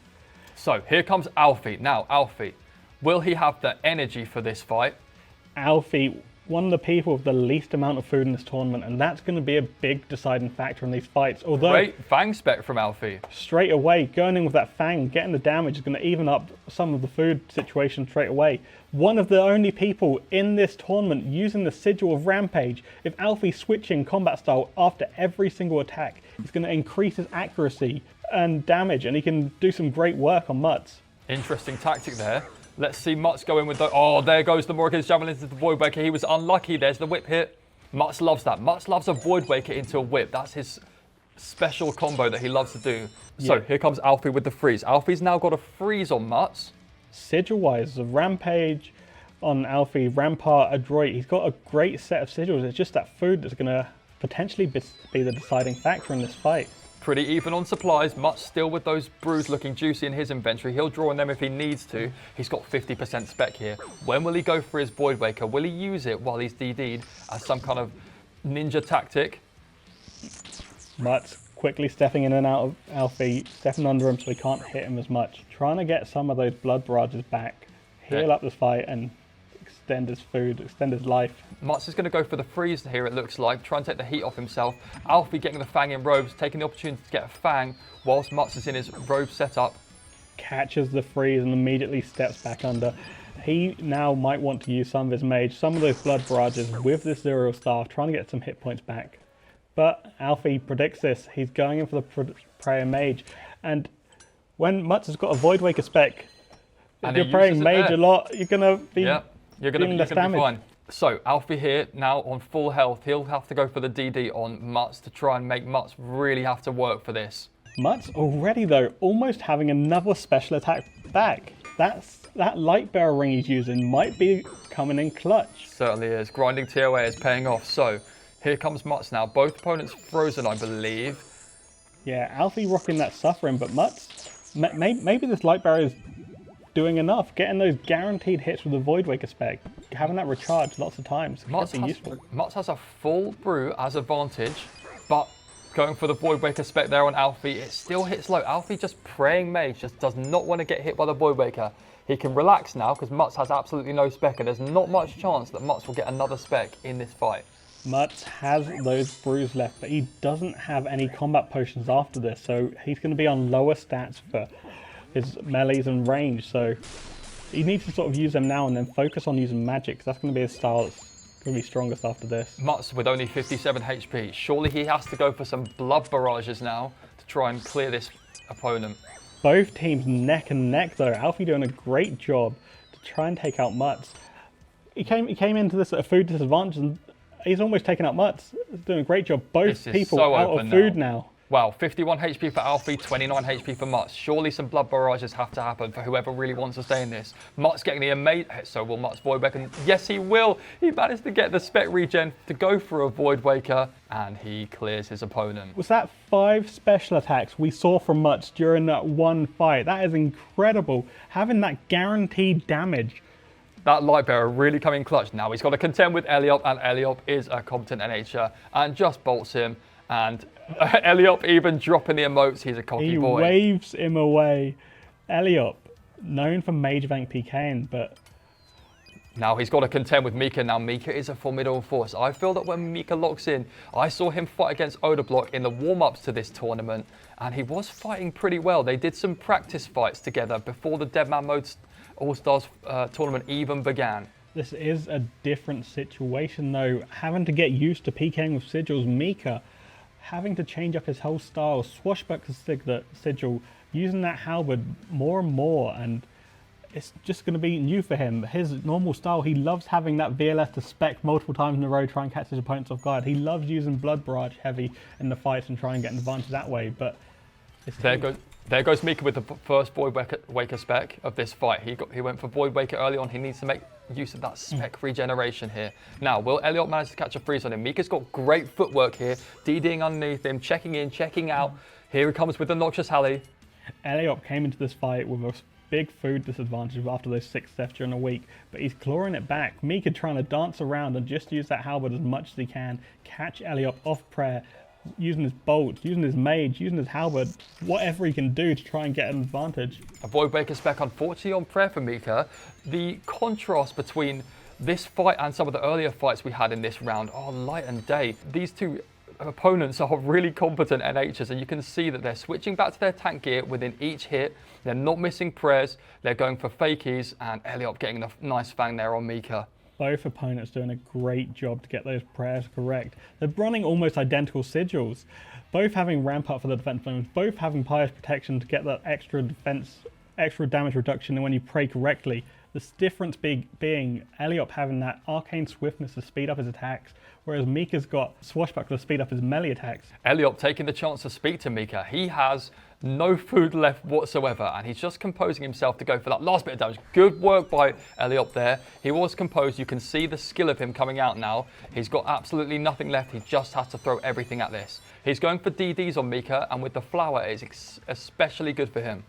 So here comes Alfie. Now, Alfie, will he have the energy for this fight? Alfie, one of the people with the least amount of food in this tournament, and that's going to be a big deciding factor in these fights. Although, great Fang spec from Alfie. Straight away, going in with that Fang, getting the damage is going to even up some of the food situation straight away. One of the only people in this tournament using the Sigil of Rampage. If Alfie's switching combat style after every single attack, it's going to increase his accuracy and damage, and he can do some great work on Mutz. Interesting tactic there. Let's see Mutz go in with the... Oh, there goes the Morrigan's Javelin into the Voidwaker. He was unlucky. There's the whip hit. Mutz loves that. Mutz loves a Voidwaker into a whip. That's his special combo that he loves to do. So here comes Alfie with the freeze. Alfie's now got a freeze on Mutz. Sigil-wise, the Rampage on Alfie, Rampart, Adroit. He's got a great set of sigils. It's just that food that's going to potentially be the deciding factor in this fight. Pretty even on supplies. Mutz still with those brews looking juicy in his inventory. He'll draw on them if he needs to. He's got 50% spec here. When will he go for his Voidwaker? Will he use it while he's DD'd as some kind of ninja tactic? Mutz quickly stepping in and out of Alfie, stepping under him so he can't hit him as much. Trying to get some of those blood barrages back. Heal up this fight and extend his food, extend his life. Mutz is going to go for the freeze here, it looks like. Try and take the heat off himself. Alfie getting the Fang in robes, taking the opportunity to get a Fang whilst Mutz is in his robe setup. Catches the freeze and immediately steps back under. He now might want to use some of his mage, some of those blood barrages with this Zero Staff, trying to get some hit points back. But Alfie predicts this. He's going in for the prayer mage. And when Mutz has got a Voidwaker spec, if you're praying mage a lot, you're going to be doing less damage. Be fine. So Alfie here now on full health. He'll have to go for the DD on Mutz to try and make Mutz really have to work for this. Mutz already though almost having another special attack back. That Lightbearer ring he's using might be coming in clutch. Certainly is. Grinding TOA is paying off. So Here comes Mutts now. Both opponents frozen, I believe. Yeah, Alfie rocking that suffering, but Mutts, maybe this light barrier is doing enough. Getting those guaranteed hits with the Void Waker spec, having that recharge lots of times could be useful. Mutts has a full brew as advantage, but going for the Void Waker spec there on Alfie, it still hits low. Alfie just praying mage, just does not want to get hit by the Void Waker. He can relax now because Mutts has absolutely no spec, and there's not much chance that Mutts will get another spec in this fight. Mutts has those brews left, but he doesn't have any combat potions after this, so he's going to be on lower stats for his melees and range, so he needs to sort of use them now and then focus on using magic, because that's going to be his style that's going to be strongest after this. Mutts with only 57 HP. Surely he has to go for some blood barrages now to try and clear this opponent. Both teams neck and neck though. Alfie doing a great job to try and take out Mutts. He came into this at a food disadvantage and he's almost taken out Mutts. He's doing a great job. Both people so out of food now. Wow, 51 HP for Alfie, 29 HP for Mutts. Surely some blood barrages have to happen for whoever really wants to stay in this. Mutts getting the amazing... So will Mutts Void Waker? Yes, he will. He managed to get the spec regen to go for a Void Waker, and he clears his opponent. Was that 5 special attacks we saw from Mutts during that one fight? That is incredible. Having that guaranteed damage. That light bearer really coming clutch. Now he's got to contend with Eliop, and Eliop is a competent NH'er and just bolts him. And Eliop even dropping the emotes. He's a cocky boy. He waves him away. Eliop, known for Mage Bank PKing, but... Now he's got to contend with Mika. Now Mika is a formidable force. I feel that when Mika locks in, I saw him fight against Odablock in the warm-ups to this tournament, and he was fighting pretty well. They did some practice fights together before the Deadman Mode All-Stars tournament even began. This is a different situation though. Having to get used to PKing with sigils, Mika having to change up his whole style, swashbuckler sigil, using that halberd more and more, and it's just going to be new for him. His normal style, he loves having that VLS to spec multiple times in a row, try and catch his opponents off guard. He loves using blood barrage heavy in the fights and try and get an advantage that way, but... There goes Mika with the first Void Waker spec of this fight. He went for Void Waker early on. He needs to make use of that spec regeneration here. Now, will Eliop manage to catch a freeze on him? Mika's got great footwork here, DDing underneath him, checking in, checking out. Here he comes with the Noxious Halley. Eliop came into this fight with a big food disadvantage after those 6 deaths during a week, but he's clawing it back. Mika trying to dance around and just use that halberd as much as he can, catch Eliop off prayer, using his bolt, using his mage, using his halberd, whatever he can do to try and get an advantage. A Void Waker spec, unfortunately, on prayer for Mika. The contrast between this fight and some of the earlier fights we had in this round are light and day. These two opponents are really competent NHs, and you can see that they're switching back to their tank gear within each hit. They're not missing prayers, they're going for fakies, and Eliop getting a nice fang there on Mika. Both opponents doing a great job to get those prayers correct. They're running almost identical sigils, both having ramp up for the defense moments, both having pious protection to get that extra defense, extra damage reduction when you pray correctly. The difference being Eliop having that arcane swiftness to speed up his attacks, whereas Mika's got swashbuckler to speed up his melee attacks. Eliop taking the chance to speak to Mika. He has no food left whatsoever, and he's just composing himself to go for that last bit of damage. Good work by Eliop there. He was composed. You can see the skill of him coming out now. He's got absolutely nothing left. He just has to throw everything at this. He's going for DDs on Mika, and with the flower, it's especially good for him.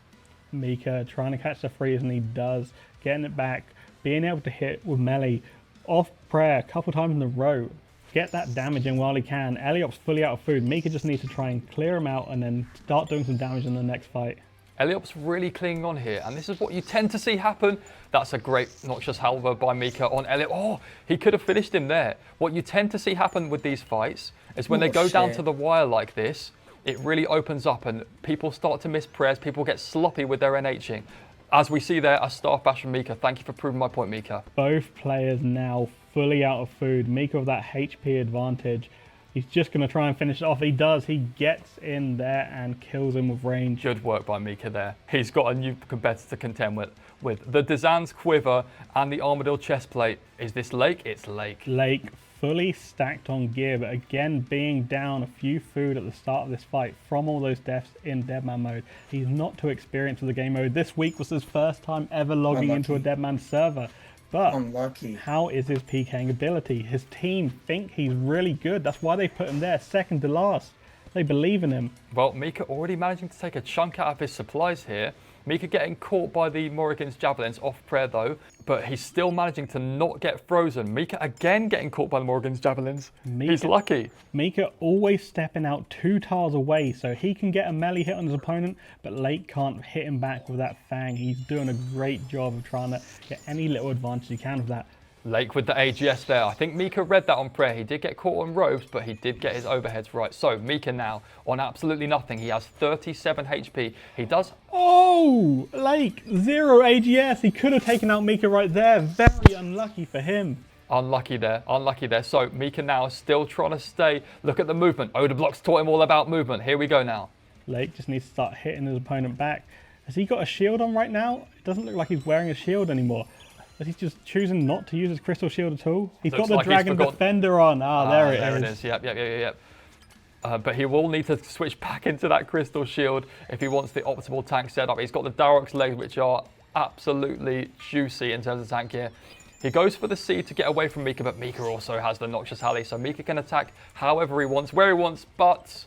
Mika trying to catch the freeze, and he does. Getting it back, being able to hit with melee off prayer a couple times in a row. Get that damage in while he can. Eliop's fully out of food. Mika just needs to try and clear him out and then start doing some damage in the next fight. Eliop's really clinging on here, and this is what you tend to see happen. That's a great Noxious Halberd by Mika on Eliop. Oh, he could have finished him there. What you tend to see happen with these fights is when they go down to the wire like this, it really opens up and people start to miss prayers. People get sloppy with their NHing. As we see there, a staff bash from Mika. Thank you for proving my point, Mika. Both players now fully out of food. Mika with that HP advantage. He's just going to try and finish it off. He does. He gets in there and kills him with range. Good work by Mika there. He's got a new competitor to contend with. The Dazan's Quiver and the Armadillo chestplate. Is this Lake? It's Lake. Lake fully stacked on gear, but again being down a few food at the start of this fight from all those deaths in Deadman mode. He's not too experienced with the game mode. This week was his first time ever logging into a Deadman server. But Unlucky. how is his PKing ability? His team think he's really good. That's why they put him there, second to last. They believe in him. Well, Mika already managing to take a chunk out of his supplies here. Mika getting caught by the Morrigan's javelins off prayer though, but he's still managing to not get frozen. Mika again getting caught by the Morrigan's javelins. He's lucky. Mika always stepping out 2 tiles away so he can get a melee hit on his opponent, but Lake can't hit him back with that fang. He's doing a great job of trying to get any little advantage he can with that. Lake with the AGS there. I think Mika read that on prayer. He did get caught on ropes, but he did get his overheads right. So Mika now on absolutely nothing. He has 37 HP. He does... Oh, Lake, 0 AGS. He could have taken out Mika right there. Very unlucky for him. Unlucky there, unlucky there. So Mika now still trying to stay. Look at the movement. Odablock's taught him all about movement. Here we go now. Lake just needs to start hitting his opponent back. Has he got a shield on right now? It doesn't look like he's wearing a shield anymore. Is he just choosing not to use his crystal shield at all? He's got the Dragon Defender on. There it is. Yep. But he will need to switch back into that crystal shield if he wants the optimal tank setup. He's got the Darok's legs, which are absolutely juicy in terms of tank gear. He goes for the C to get away from Mika, but Mika also has the Noxious Alley, so Mika can attack however he wants, where he wants, but...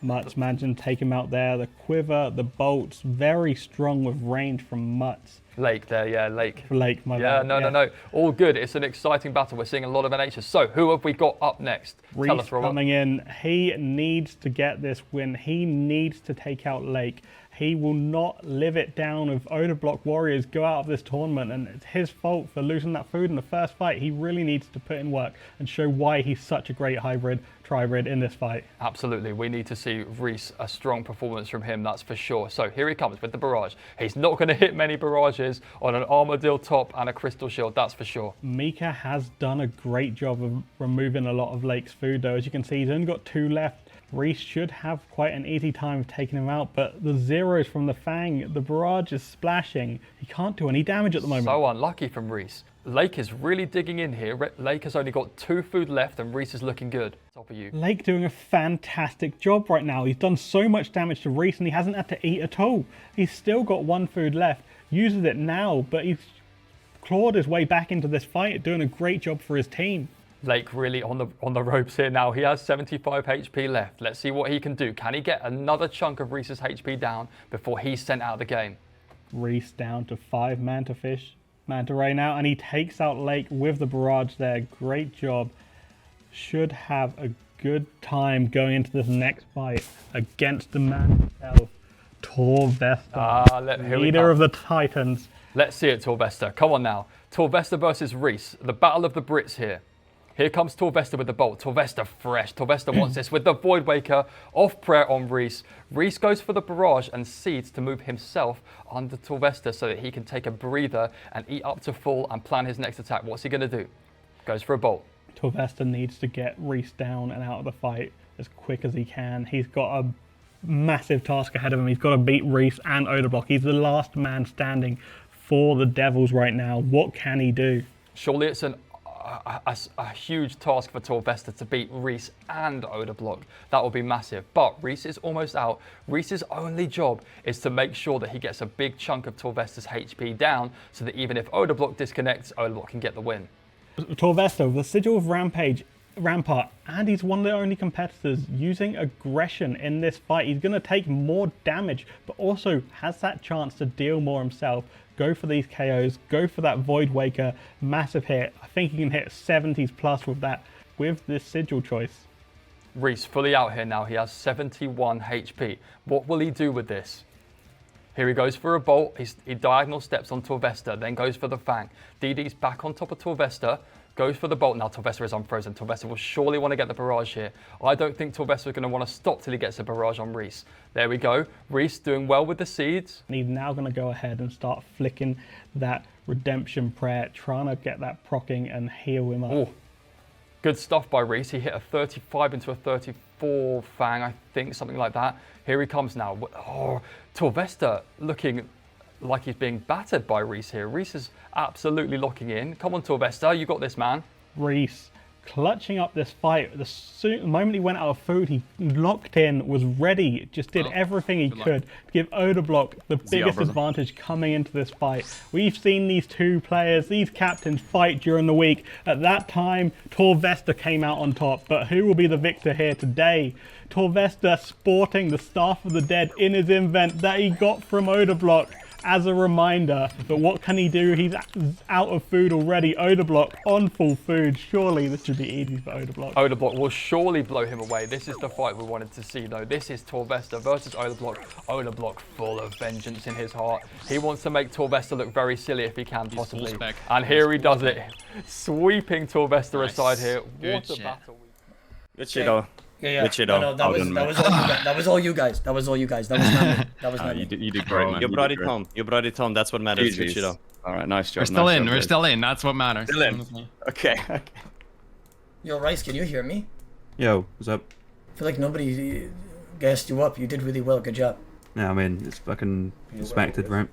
Mutz managing to take him out there. The quiver, the bolts, very strong with range from Mutz. Lake there, yeah, Lake. Lake, my bad. No. All good. It's an exciting battle. We're seeing a lot of NHs. So, who have we got up next? Tell us, Robert. Coming in. He needs to get this win. He needs to take out Lake. He will not live it down if Odablock Warriors go out of this tournament, and it's his fault for losing that food in the first fight. He really needs to put in work and show why he's such a great hybrid, tri-hybrid in this fight. Absolutely. We need to see Reese a strong performance from him, that's for sure. So here he comes with the barrage. He's not going to hit many barrages on an Armadillo top and a Crystal Shield, that's for sure. Mika has done a great job of removing a lot of Lake's food, though. As you can see, he's only got 2 left. Reese should have quite an easy time of taking him out, but the zeros from the Fang, the barrage is splashing. He can't do any damage at the moment. So unlucky from Reese. Lake is really digging in here. Lake has only got 2 food left and Reese is looking good. Top of you. Lake doing a fantastic job right now. He's done so much damage to Reese and he hasn't had to eat at all. He's still got 1 food left. Uses it now, but he's clawed his way back into this fight, doing a great job for his team. Lake really on the ropes here now. He has 75 HP left. Let's see what he can do. Can he get another chunk of Reese's HP down before he's sent out of the game? Reese down to 5 Manta Ray now, and he takes out Lake with the barrage there. Great job. Should have a good time going into this next fight against the man himself, Torvesta, leader of the Titans. Let's see it, Torvesta. Come on now. Torvesta versus Reese. The battle of the Brits here. Here comes Torvesta with the bolt. Torvesta fresh. Torvesta wants this with the Void Waker off prayer on Reese. Reese goes for the barrage and seeds to move himself under Torvesta so that he can take a breather and eat up to full and plan his next attack. What's he going to do? Goes for a bolt. Torvesta needs to get Reese down and out of the fight as quick as he can. He's got a massive task ahead of him. He's got to beat Reese and Odablock. He's the last man standing for the Devils right now. What can he do? Surely it's a huge task for Torvesta to beat Reese and Odablock. That will be massive. But Reese is almost out. Reese's only job is to make sure that he gets a big chunk of Torvesta's HP down so that even if Odablock disconnects, Odablock can get the win. Torvesta with the sigil of Rampart, and he's one of the only competitors using aggression in this fight. He's going to take more damage, but also has that chance to deal more himself. Go for these KOs, go for that Void Waker, massive hit. I think he can hit 70s plus with that, with this sigil choice. Reese fully out here now. He has 71 HP. What will he do with this? Here he goes for a bolt. He diagonal steps on Torvesta, then goes for the Fang. DD's back on top of Torvesta, goes for the bolt. Now Torvesta is unfrozen. Torvesta will surely want to get the barrage here. I don't think Torvesta is going to want to stop till he gets a barrage on Reese. There we go. Reese doing well with the seeds. And he's now going to go ahead and start flicking that redemption prayer, trying to get that proccing and heal him up. Ooh. Good stuff by Reese. He hit a 35 into a 34 Fang, I think, something like that. Here he comes now. Oh, Torvesta looking like he's being battered by Reese here. Reese is absolutely locking in. Come on, Torvesta, you got this, man. Reese clutching up this fight. The moment he went out of food, he locked in, was ready, just did everything he could to give Odablock the biggest advantage coming into this fight. We've seen these two players, these captains, fight during the week. At that time, Torvesta came out on top, but who will be the victor here today? Torvesta sporting the Staff of the Dead in his invent that he got from Odablock as a reminder. But what can he do? He's out of food already. Odablock on full food. Surely this should be easy for Odablock. Odablock will surely blow him away. This is the fight we wanted to see, though. This is Torvesta versus Odablock. Odablock full of vengeance in his heart. He wants to make Torvesta look very silly if he can, possibly. And here he does it. Sweeping Torvesta aside here. What a battle. Good shit, though. Yeah. No, that was all you guys. That was all you guys. That was not me. That was not me. You did great, man. You brought it home. You brought it home. That's what matters. Good shit, though. All right, nice job. We're still in. We're still in. That's what matters. Still in. Okay. Yo, Rice, can you hear me? Yo, what's up? I feel like nobody gassed you up. You did really well. Good job. Yeah, I mean, it's fucking expected, right?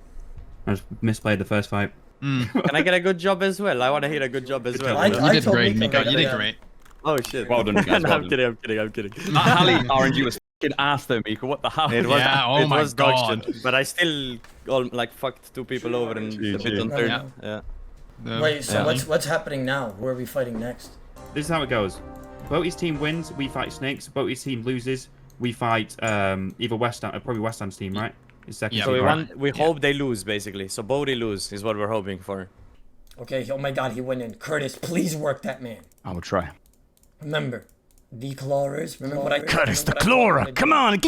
I just misplayed the first fight. Can I get a good job as well? I want to hear a good job as well. You did great, Miko. You did great. Oh shit. Well done, guys. No, I'm kidding. Hallie RNG was fucking ass though, Miko. What the hell? It was, oh my god. Shit, but I still fucked 2 people over and a bit on third. Yeah. Wait, so what's happening now? Who are we fighting next? This is how it goes. Boaty's team wins, we fight Snakes. Boaty's team loses, we fight either probably West Ham's team, right? It's second So team, we hope they lose, basically. So Bodhi lose is what we're hoping for. Okay, oh my god, he went in. Curtis, please work that man. I will try. Remember, the clawers. Remember what I... Curtis the Clawrer. Come on.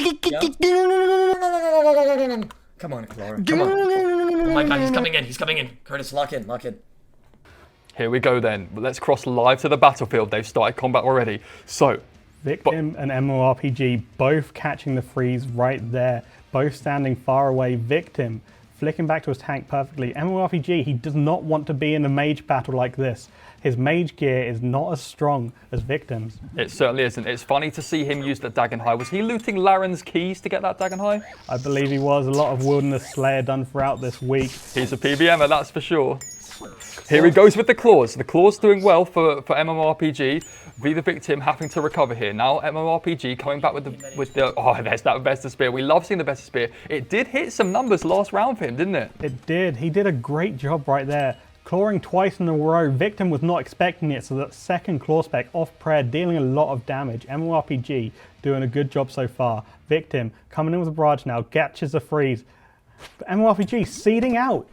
Come on, Clawrer. Come on. Oh my god, he's coming in. He's coming in. Curtis, lock in. Lock in. Here we go then. Let's cross live to the battlefield. They've started combat already. So, Victim and MMORPG both catching the freeze right there. Both standing far away. Victim flicking back to his tank perfectly. MMORPG, he does not want to be in a mage battle like this. His mage gear is not as strong as Victim's. it certainly isn't. It's funny to see him use the Dagon High. Was he looting Laren's keys to get that Dagon High? I believe he was. A lot of Wilderness Slayer done throughout this week. He's a PBMer, that's for sure. Here he goes with the claws. The claws doing well for MMORPG. Be the Victim having to recover here. Now MMORPG coming back with the oh, there's that Vesta Spear. We love seeing the Vesta Spear. It did hit some numbers last round for him, didn't it? It did. He did a great job right there. Clawing twice in a row. Victim was not expecting it, so that second claw spec off prayer dealing a lot of damage. MMORPG doing a good job so far. Victim coming in with a barrage now, catches a freeze. MMORPG seeding out.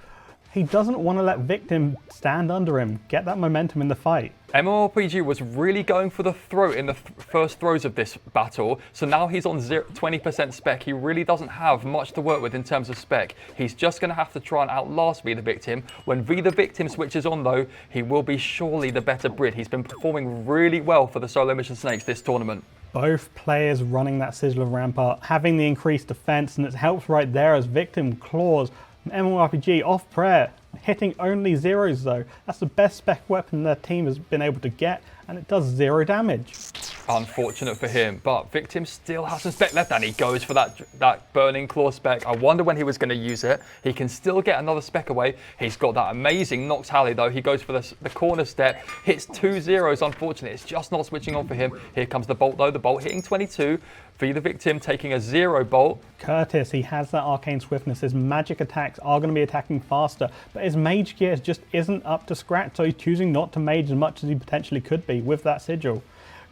He doesn't want to let Victim stand under him, get that momentum in the fight. MMORPG was really going for the throat in the first throws of this battle, so now he's on 20% spec. He really doesn't have much to work with in terms of spec. He's just going to have to try and outlast Be the Victim. When Be the Victim switches on though, he will be surely the better Brit. He's been performing really well for the solo mission Snakes this tournament. Both players running that Sigil of Rampart, having the increased defense, and it helps right there as Victim claws. MMORPG off prayer, hitting only zeros though. That's the best spec weapon their team has been able to get, and it does 0 damage. Unfortunate for him, but Victim still has some spec left, and he goes for that Burning Claw spec. I wonder when he was going to use it. He can still get another spec away. He's got that amazing Nox Halley though. He goes for the corner step, hits 2 zeros. Unfortunately, it's just not switching on for him. Here comes the bolt though. The bolt hitting 22. Be the Victim taking a 0 bolt. Curtis, he has that arcane swiftness. His magic attacks are going to be attacking faster, but his mage gear just isn't up to scratch, so he's choosing not to mage as much as he potentially could be with that Sigil.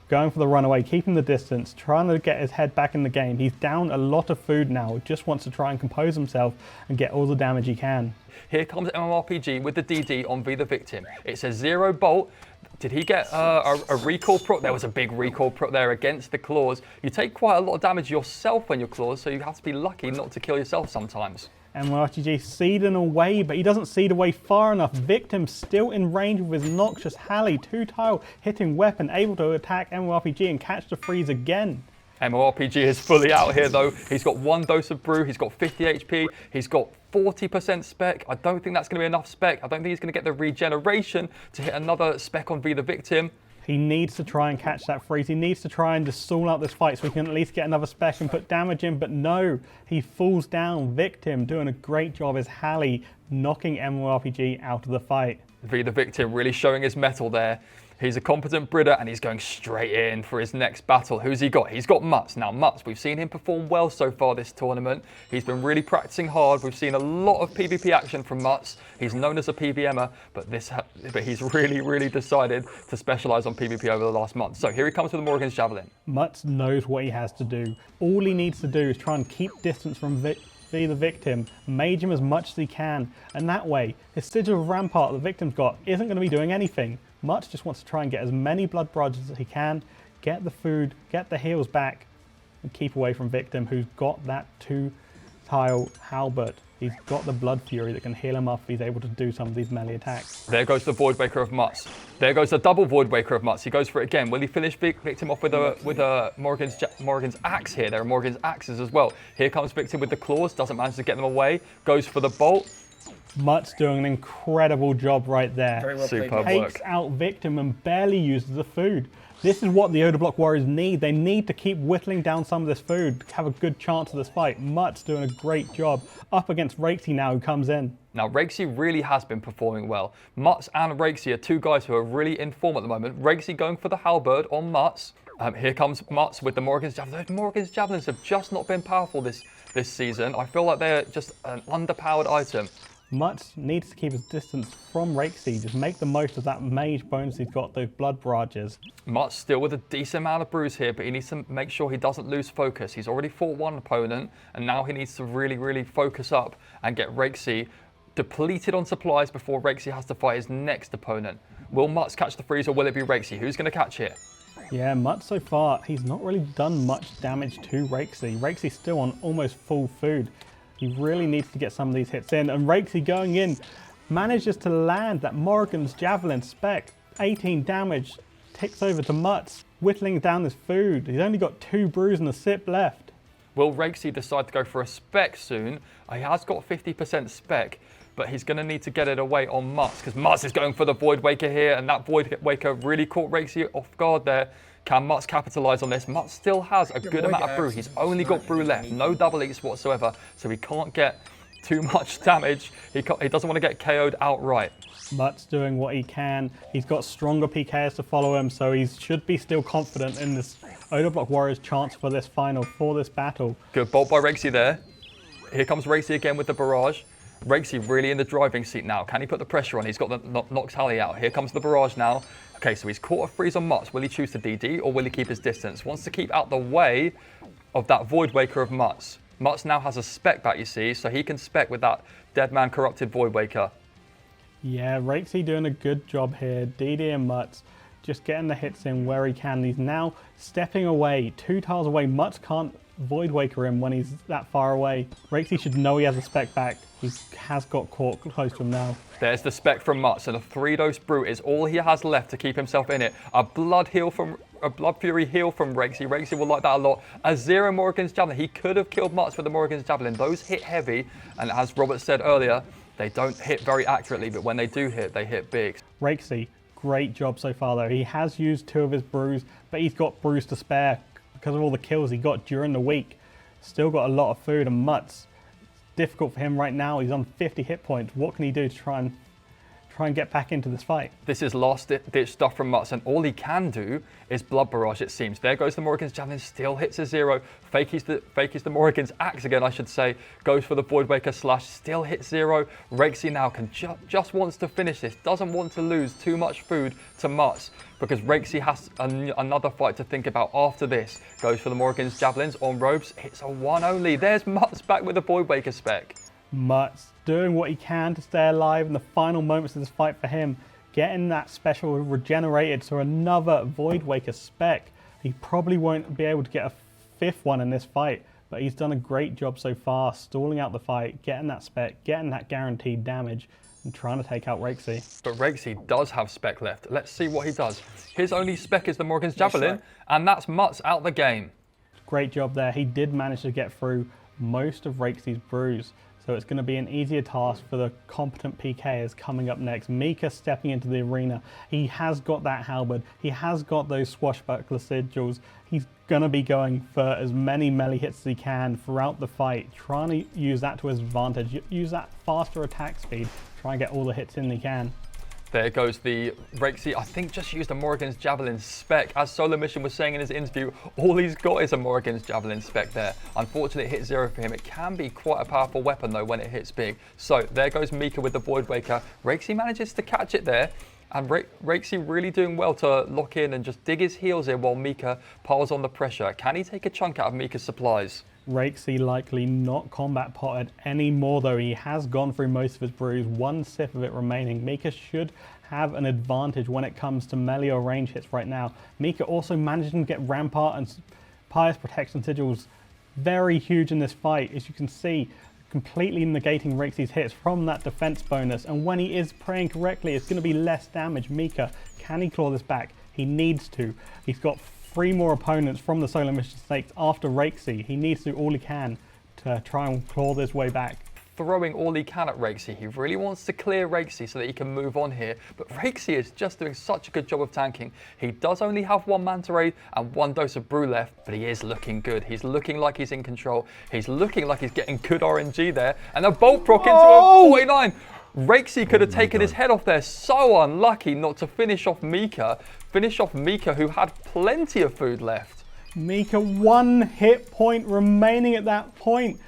Going for the runaway, keeping the distance, trying to get his head back in the game. He's down a lot of food now, just wants to try and compose himself and get all the damage he can. Here comes MMORPG with the DD on Be the Victim. It's a 0 bolt. Did he get a recall proc? There was a big recall proc there against the claws. You take quite a lot of damage yourself when you're claws, so you have to be lucky not to kill yourself sometimes. MMORPG seeding away, but he doesn't seed away far enough. Victim still in range with his Noxious Halley, 2-tile hitting weapon, able to attack MMORPG and catch the freeze again. MMORPG is fully out here though. He's got 1 dose of brew, he's got 50 HP, he's got 40% spec. I don't think that's going to be enough spec. I don't think he's going to get the regeneration to hit another spec on Be the Victim. He needs to try and catch that freeze. He needs to try and just stall out this fight so he can at least get another spec and put damage in, but no, he falls down. Victim doing a great job as Halley knocking MMORPG out of the fight. Be the Victim really showing his mettle there. He's a competent brooder and he's going straight in for his next battle. Who's he got? He's got Mutts. Now, Mutts, we've seen him perform well so far this tournament. He's been really practicing hard. We've seen a lot of PvP action from Mutts. He's known as a PVMer, but he's really decided to specialize on PvP over the last month. So here he comes with the Morrigan's Javelin. Mutts knows what he has to do. All he needs to do is try and keep distance from the victim, mage him as much as he can, and that way, his sigil of rampart the victim's got isn't going to be doing anything. Mutts just wants to try and get as many blood barrages as he can, get the food, get the heals back, and keep away from victim who's got that 2-tile halberd. He's got the blood fury that can heal him up if he's able to do some of these melee attacks. There goes the Voidwaker of Mutts. There goes the double Voidwaker of Mutts. He goes for it again. Will he finish victim off with a Morrigan's axe here? There are Morrigan's axes as well. Here comes victim with the claws. Doesn't manage to get them away. Goes for the bolt. Mutts doing an incredible job right there. Very well played. Superb Takes work. out victim and barely uses the food. This is what the Odablock Warriors need. They need to keep whittling down some of this food to have a good chance of this fight. Mutts doing a great job up against Rakesy now, who comes in. Now, Rakesy really has been performing well. Mutts and Rakesy are two guys who are really in form at the moment. Rakesy going for the halberd on Mutts. Here comes Mutts with the Morrigan's Javelin. Those Morrigan's Javelins have just not been powerful this season. I feel like they're just an underpowered item. Mutts needs to keep his distance from Rakesy. Just make the most of that mage bonus he's got, those blood barrages. Mutts still with a decent amount of bruise here, but he needs to make sure he doesn't lose focus. He's already fought one opponent, and now he needs to really focus up and get Rakesy depleted on supplies before Rakesy has to fight his next opponent. Will Mutts catch the freeze, or will it be Rakesy? Who's going to catch here? Yeah, Mutts so far, he's not really done much damage to Rakesy. Rakesy's still on almost full food. He really needs to get some of these hits in, and Rakesy going in manages to land that Morrigan's Javelin spec. 18 damage, ticks over to Mutts, whittling down his food. He's only got 2 brews and a sip left. Will Rakesy decide to go for a spec soon? He has got 50% spec, but he's going to need to get it away on Mutts, because Mutts is going for the Voidwaker here, and that Voidwaker really caught Rakesy off guard there. Can Mutts capitalize on this? Mutts still has a good amount of brew. He's only got brew left, no double eats whatsoever, so he can't get too much damage. He doesn't want to get KO'd outright. Mutts doing what he can. He's got stronger PKs to follow him, so he should be still confident in this Odablock Warriors' chance for this final, for this battle. Good bolt by Rakesy there. Here comes Rakesy again with the barrage. Rakesy really in the driving seat now. Can he put the pressure on? He's got the Nox Tally out. Here comes the barrage now. Okay, so he's caught a freeze on Mutts. Will he choose to DD, or will he keep his distance? Wants to keep out the way of that Voidwaker of Mutts. Mutts now has a spec back, you see, so he can spec with that Dead Man Corrupted Voidwaker. Yeah, Rakesy doing a good job here. DD and Mutts just getting the hits in where he can. He's now stepping away, 2 tiles away. Mutts can't Voidwaker him when he's that far away. Rakesy should know he has a spec back. He has got caught close to him now. There's the spec from Mutts, and a 3-dose brew is all he has left to keep himself in it. A blood fury heal from Rakesy. Rakesy will like that a lot. A 0 Morrigan's Javelin. He could have killed Mutts with the Morrigan's Javelin. Those hit heavy, and as Robert said earlier, they don't hit very accurately, but when they do hit, they hit big. Rakesy, great job so far though. He has used 2 of his brews, but he's got brews to spare because of all the kills he got during the week. Still got a lot of food, and Mutts, difficult for him right now. He's on 50 hit points. What can he do to try and get back into this fight? This is last-ditch stuff from Mutts, and all he can do is blood barrage, it seems. There goes the Morrigan's Javelin, still hits a 0. Fakey's the Morrigan's axe again, I should say. Goes for the Voidwaker slash, still hits 0. Rakesy now just wants to finish this. Doesn't want to lose too much food to Mutts, because Rakesy has another fight to think about after this. Goes for the Morrigan's Javelins on Robes. Hits a 1 only. There's Mutts back with the Voidwaker spec. Mutts doing what he can to stay alive in the final moments of this fight for him. Getting that special regenerated, so another Voidwaker spec. He probably won't be able to get a 5th one in this fight, but he's done a great job so far, stalling out the fight, getting that spec, getting that guaranteed damage, and trying to take out Rakesy. But Rakesy does have spec left. Let's see what he does. His only spec is the Morrigan's Javelin, and that's Mutts out the game. Great job there. He did manage to get through most of Rakesy's brews. So it's going to be an easier task for the competent PKers coming up next. Mika stepping into the arena. He has got that halberd. He has got those swashbuckler sigils. He's going to be going for as many melee hits as he can throughout the fight, trying to use that to his advantage. Use that faster attack speed, try and get all the hits in he can. There goes the Rexy. I think just used a Morrigan's Javelin spec. As Solar Mission was saying in his interview, all he's got is a Morrigan's Javelin spec there. Unfortunately, it hit 0 for him. It can be quite a powerful weapon, though, when it hits big. So there goes Mika with the Void Waker. Rexy manages to catch it there. And Rexy really doing well to lock in and just dig his heels in while Mika piles on the pressure. Can he take a chunk out of Mika's supplies? Rexy likely not combat potted anymore, though. He has gone through most of his brews, 1 sip of it remaining. Mika should have an advantage when it comes to melee or range hits right now. Mika also managing to get Rampart and Pious Protection Sigils very huge in this fight, as you can see, completely negating Rexy's hits from that defense bonus. And when he is praying correctly, it's going to be less damage. Mika, can he claw this back? He needs to. He's got 3 more opponents from the Solar Mission Snakes after Rexy. He needs to do all he can to try and claw this way back. Throwing all he can at Rexy. He really wants to clear Rexy so that he can move on here. But Rexy is just doing such a good job of tanking. He does only have 1 Manta Ray and 1 dose of brew left, but he is looking good. He's looking like he's in control. He's looking like he's getting good RNG there. And a Bolt Proc into a 49. Rexy could have taken his head off there. So unlucky not to finish off Mika. Finish off Mika, who had plenty of food left. Mika, 1 hit point remaining at that point.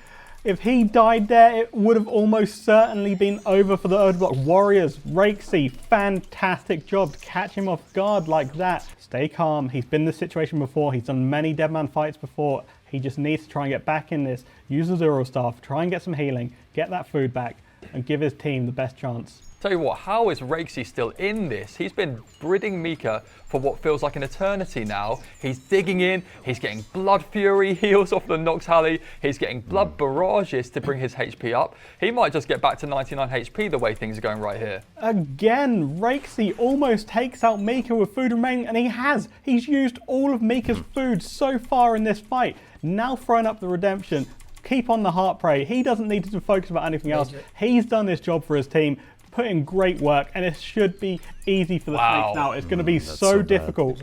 If he died there, it would have almost certainly been over for the Odablock Warriors. Rexy, fantastic job to catch him off guard like that. Stay calm. He's been in this situation before. He's done many Deadman fights before. He just needs to try and get back in this. Use the Zero Staff, try and get some healing, get that food back, and give his team the best chance. Tell you what, how is Rexy still in this? He's been bridding Mika for what feels like an eternity now. He's digging in, he's getting Blood Fury heals off the Nox Halley, he's getting Blood Barrages to bring his HP up. He might just get back to 99 HP the way things are going right here. Again, Rexy almost takes out Mika with food remaining, and he has. He's used all of Mika's food so far in this fight. Now throwing up the redemption. Keep on the Heart Prey. He doesn't need to focus about anything else. He's done this job for his team. Put in great work, and it should be easy for the Snakes now. It's going to be so difficult.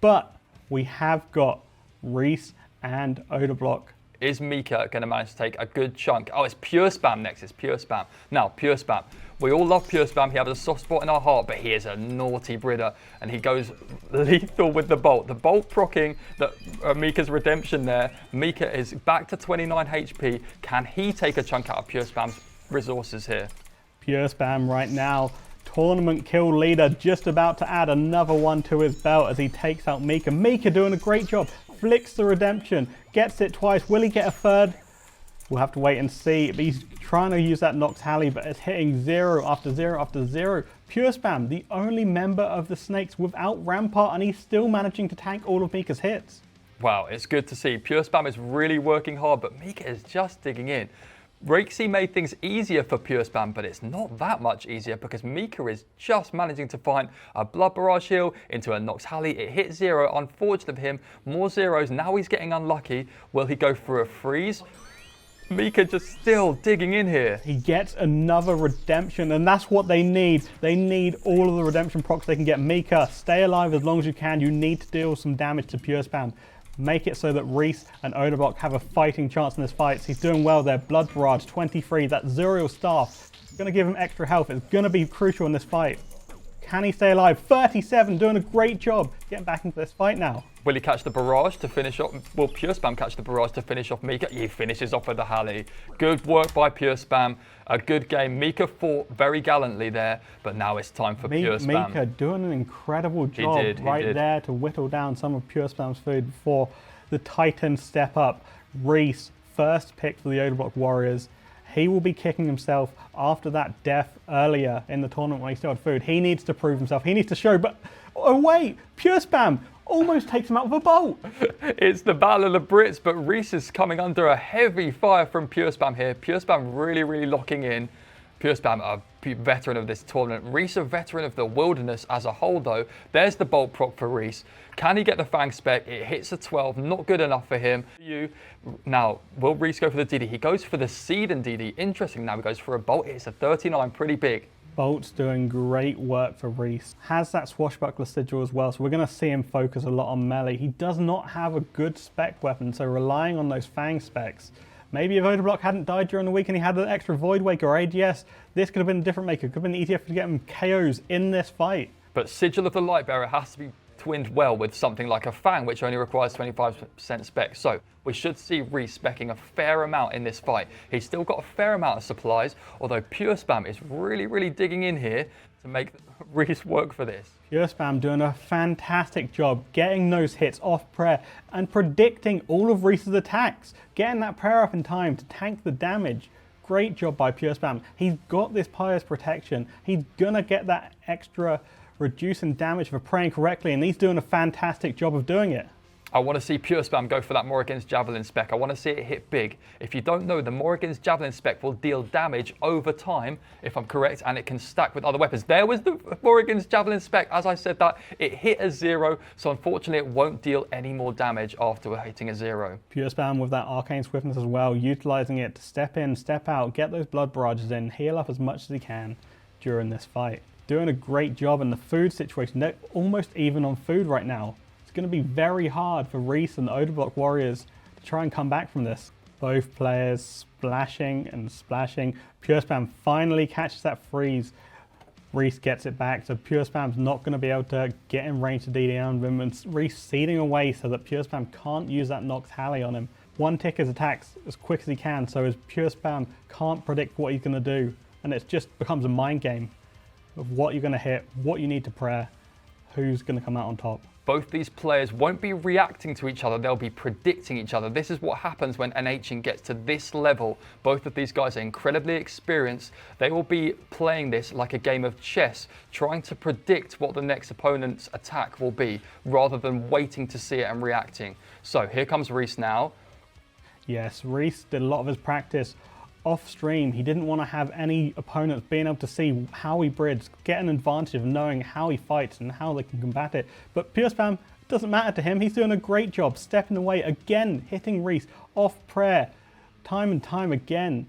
But we have got Reese and Odablock. Is Mika going to manage to take a good chunk? Oh, it's Pure Spam next. It's Pure Spam. Now, Pure Spam. We all love Pure Spam. He has a soft spot in our heart, but he is a naughty bridder, and he goes lethal with the Bolt. The Bolt proccing Mika's redemption there. Mika is back to 29 HP. Can he take a chunk out of Pure Spam's resources here? Pure Spam right now, tournament kill leader, just about to add another one to his belt as he takes out Mika. Mika doing a great job, flicks the redemption, gets it twice. Will he get a third? We'll have to wait and see. But he's trying to use that Nox Halley, but it's hitting 0 after 0 after 0. Pure Spam, the only member of the Snakes without Rampart, and he's still managing to tank all of Mika's hits. Wow, it's good to see. Pure Spam is really working hard, but Mika is just digging in. Rexy made things easier for Pure Spam, but it's not that much easier because Mika is just managing to find a Blood Barrage heal into a Nox Halley. It hit 0, unfortunate for him. More zeros, now he's getting unlucky. Will he go for a freeze? Mika just still digging in here. He gets another redemption, and that's what they need. They need all of the redemption procs they can get. Mika, stay alive as long as you can. You need to deal some damage to Pure Spam. Make it so that Reese and Odablock have a fighting chance in this fight. He's doing well there. Blood Barrage, 23. That Zuriel Staff is going to give him extra health. It's going to be crucial in this fight. Can he stay alive? 37, doing a great job getting back into this fight now. Will he catch the barrage to finish off? Will Pure Spam catch the barrage to finish off Mika? He finishes off with the Halley. Good work by Pure Spam. A good game. Mika fought very gallantly there, but now it's time for Pure Spam. Mika doing an incredible job there to whittle down some of Pure Spam's food before the Titans step up. Reese, first pick for the Odablock Warriors. He will be kicking himself after that death earlier in the tournament when he still had food. He needs to prove himself. He needs to show, but oh wait, Pure Spam almost takes him out with a bolt. It's the battle of the Brits, but Reese is coming under a heavy fire from Pure Spam here. Pure Spam really locking in. Pure Spam, a veteran of this tournament. Reese, a veteran of the wilderness as a whole though. There's the bolt proc for Reese. Can he get the Fang spec? It hits a 12, not good enough for him. Now, will Reese go for the DD? He goes for the Seed and DD. Interesting, now he goes for a bolt. It's a 39, pretty big. Bolt's doing great work for Reese. Has that swashbuckler sigil as well, so we're going to see him focus a lot on melee. He does not have a good spec weapon, so relying on those Fang specs Maybe if Odablock hadn't died during the week and he had an extra Void Wake or AGS, this could have been a different maker. It could have been easier to get him KOs in this fight. But Sigil of the Lightbearer has to be twinned well with something like a Fang, which only requires 25% spec. So we should see Reese specking a fair amount in this fight. He's still got a fair amount of supplies, although Pure Spam is really digging in here to make Reese work for this. Pure Spam doing a fantastic job getting those hits off prayer and predicting all of Reese's attacks, getting that prayer up in time to tank the damage. Great job by Pure Spam. He's got this Pious protection. He's gonna get that extra reducing damage for praying correctly, and he's doing a fantastic job of doing it. I want to see Pure Spam go for that Morrigan's Javelin spec. I want to see it hit big. If you don't know, the Morrigan's Javelin spec will deal damage over time, if I'm correct, and it can stack with other weapons. There was the Morrigan's Javelin spec. As I said that, it hit a 0, so unfortunately it won't deal any more damage after hitting a 0. Pure Spam with that Arcane Swiftness as well, utilizing it to step in, step out, get those blood barrages in, heal up as much as he can during this fight. Doing a great job in the food situation. They're almost even on food right now. It's going to be very hard for Reese and the Odablock Warriors to try and come back from this. Both players splashing and splashing. Pure Spam finally catches that freeze. Reese gets it back, so Pure Spam's not going to be able to get in range to DDM him, and Reese seeding away so that Pure Spam can't use that Nox Halley on him. One tick his attacks as quick as he can, so as Pure Spam can't predict what he's going to do, and it just becomes a mind game of what you're going to hit, what you need to prayer, who's going to come out on top. Both these players won't be reacting to each other, they'll be predicting each other. This is what happens when NHing gets to this level. Both of these guys are incredibly experienced. They will be playing this like a game of chess, trying to predict what the next opponent's attack will be, rather than waiting to see it and reacting. So here comes Reese now. Yes, Reese did a lot of his practice off stream. He didn't want to have any opponents being able to see how he brids, get an advantage of knowing how he fights and how they can combat it. But Pure Spam, doesn't matter to him. He's doing a great job stepping away again, hitting Reese off prayer time and time again.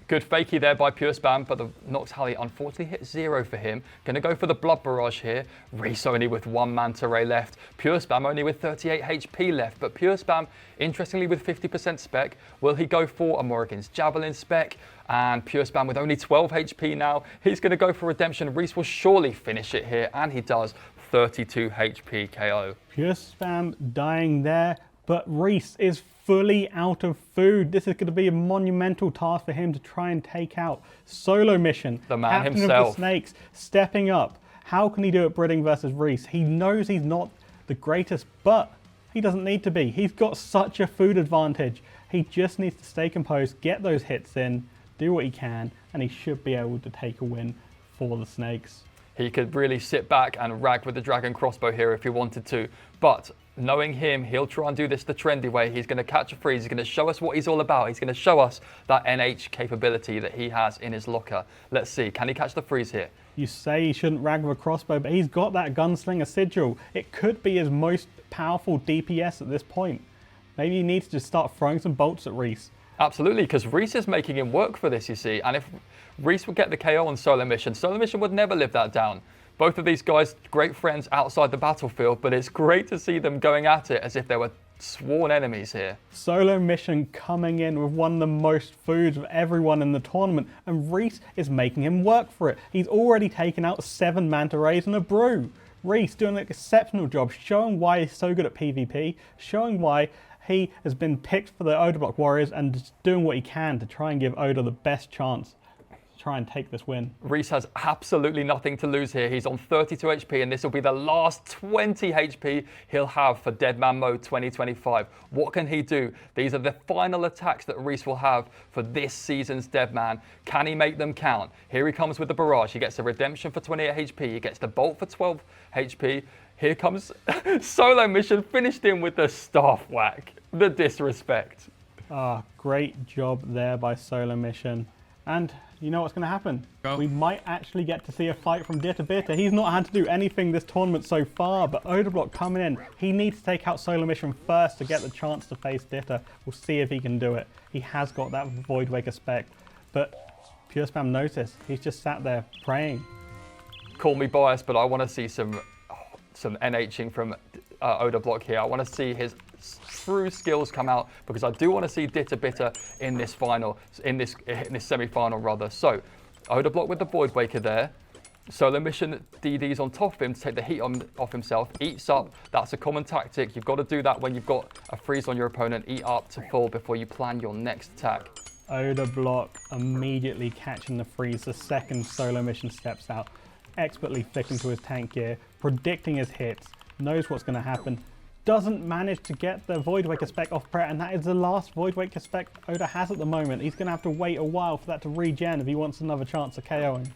Good fakie there by Pure Spam, but the Nox Halley unfortunately hit 0 for him. Gonna go for the Blood Barrage here. Reese only with 1 Manta Ray left. Pure Spam only with 38 HP left, but Pure Spam, interestingly, with 50% spec. Will he go for a Morrigan's Javelin spec? And Pure Spam with only 12 HP now. He's gonna go for Redemption. Reese will surely finish it here, and he does. 32 HP KO. Pure Spam dying there, but Reese is fully out of food. This is going to be a monumental task for him to try and take out. Solo mission. The man Captain himself. of the Snakes stepping up. How can he do it bridding versus Reese? He knows he's not the greatest, but he doesn't need to be. He's got such a food advantage. He just needs to stay composed, get those hits in, do what he can, and he should be able to take a win for the Snakes. He could really sit back and rag with the Dragon Crossbow here if he wanted to, but knowing him, he'll try and do this the trendy way. He's going to catch a freeze. He's going to show us what he's all about. He's going to show us that NH capability that he has in his locker. Let's see. Can he catch the freeze here? You say he shouldn't rag with a crossbow, but he's got that Gunslinger Sigil. It could be his most powerful DPS at this point. Maybe he needs to start throwing some bolts at Reese. Absolutely, because Reese is making him work for this, you see. And if Reese would get the KO on Solo Mission would never live that down. Both of these guys, great friends outside the battlefield, but it's great to see them going at it as if they were sworn enemies here. Solo Mission coming in with one of the most foods of everyone in the tournament, and Reese is making him work for it. He's already taken out 7 Manta Rays and a Brew. Reese doing an exceptional job, showing why he's so good at PvP, showing why he has been picked for the Odablock Warriors and just doing what he can to try and give Oda the best chance to try and take this win. Reese has absolutely nothing to lose here. He's on 32 HP, and this will be the last 20 HP he'll have for Deadman Mode 2025. What can he do? These are the final attacks that Reese will have for this season's Deadman. Can he make them count? Here he comes with the Barrage. He gets the Redemption for 28 HP. He gets the Bolt for 12 HP. Here comes Solo Mission, finished in with the Staff Whack. The disrespect. Great job there by Solo Mission. And you know what's going to happen? We might actually get to see a fight from Ditta Bitter. He's not had to do anything this tournament so far, but Odablock coming in. He needs to take out Solo Mission first to get the chance to face Ditta. We'll see if he can do it. He has got that Void Waker spec, but Pure Spam noticed. He's just sat there praying. Call me biased, but I want to see some some NHing from Odablock here. I want to see his true skills come out because I do want to see Bitter in this final, in this semi-final rather. So Odablock with the Void Waker there. Solo mission DD's on top of him to take the heat off himself. Eats up. That's a common tactic. You've got to do that when you've got a freeze on your opponent. Eat up to full before you plan your next attack. Odablock immediately catching the freeze the second Solo mission steps out. Expertly flicking to his tank gear, predicting his hits, knows what's going to happen. Doesn't manage to get the Void Waker spec off Pret, and that is the last Void Waker spec Oda has at the moment. He's going to have to wait a while for that to regen if he wants another chance of KOing.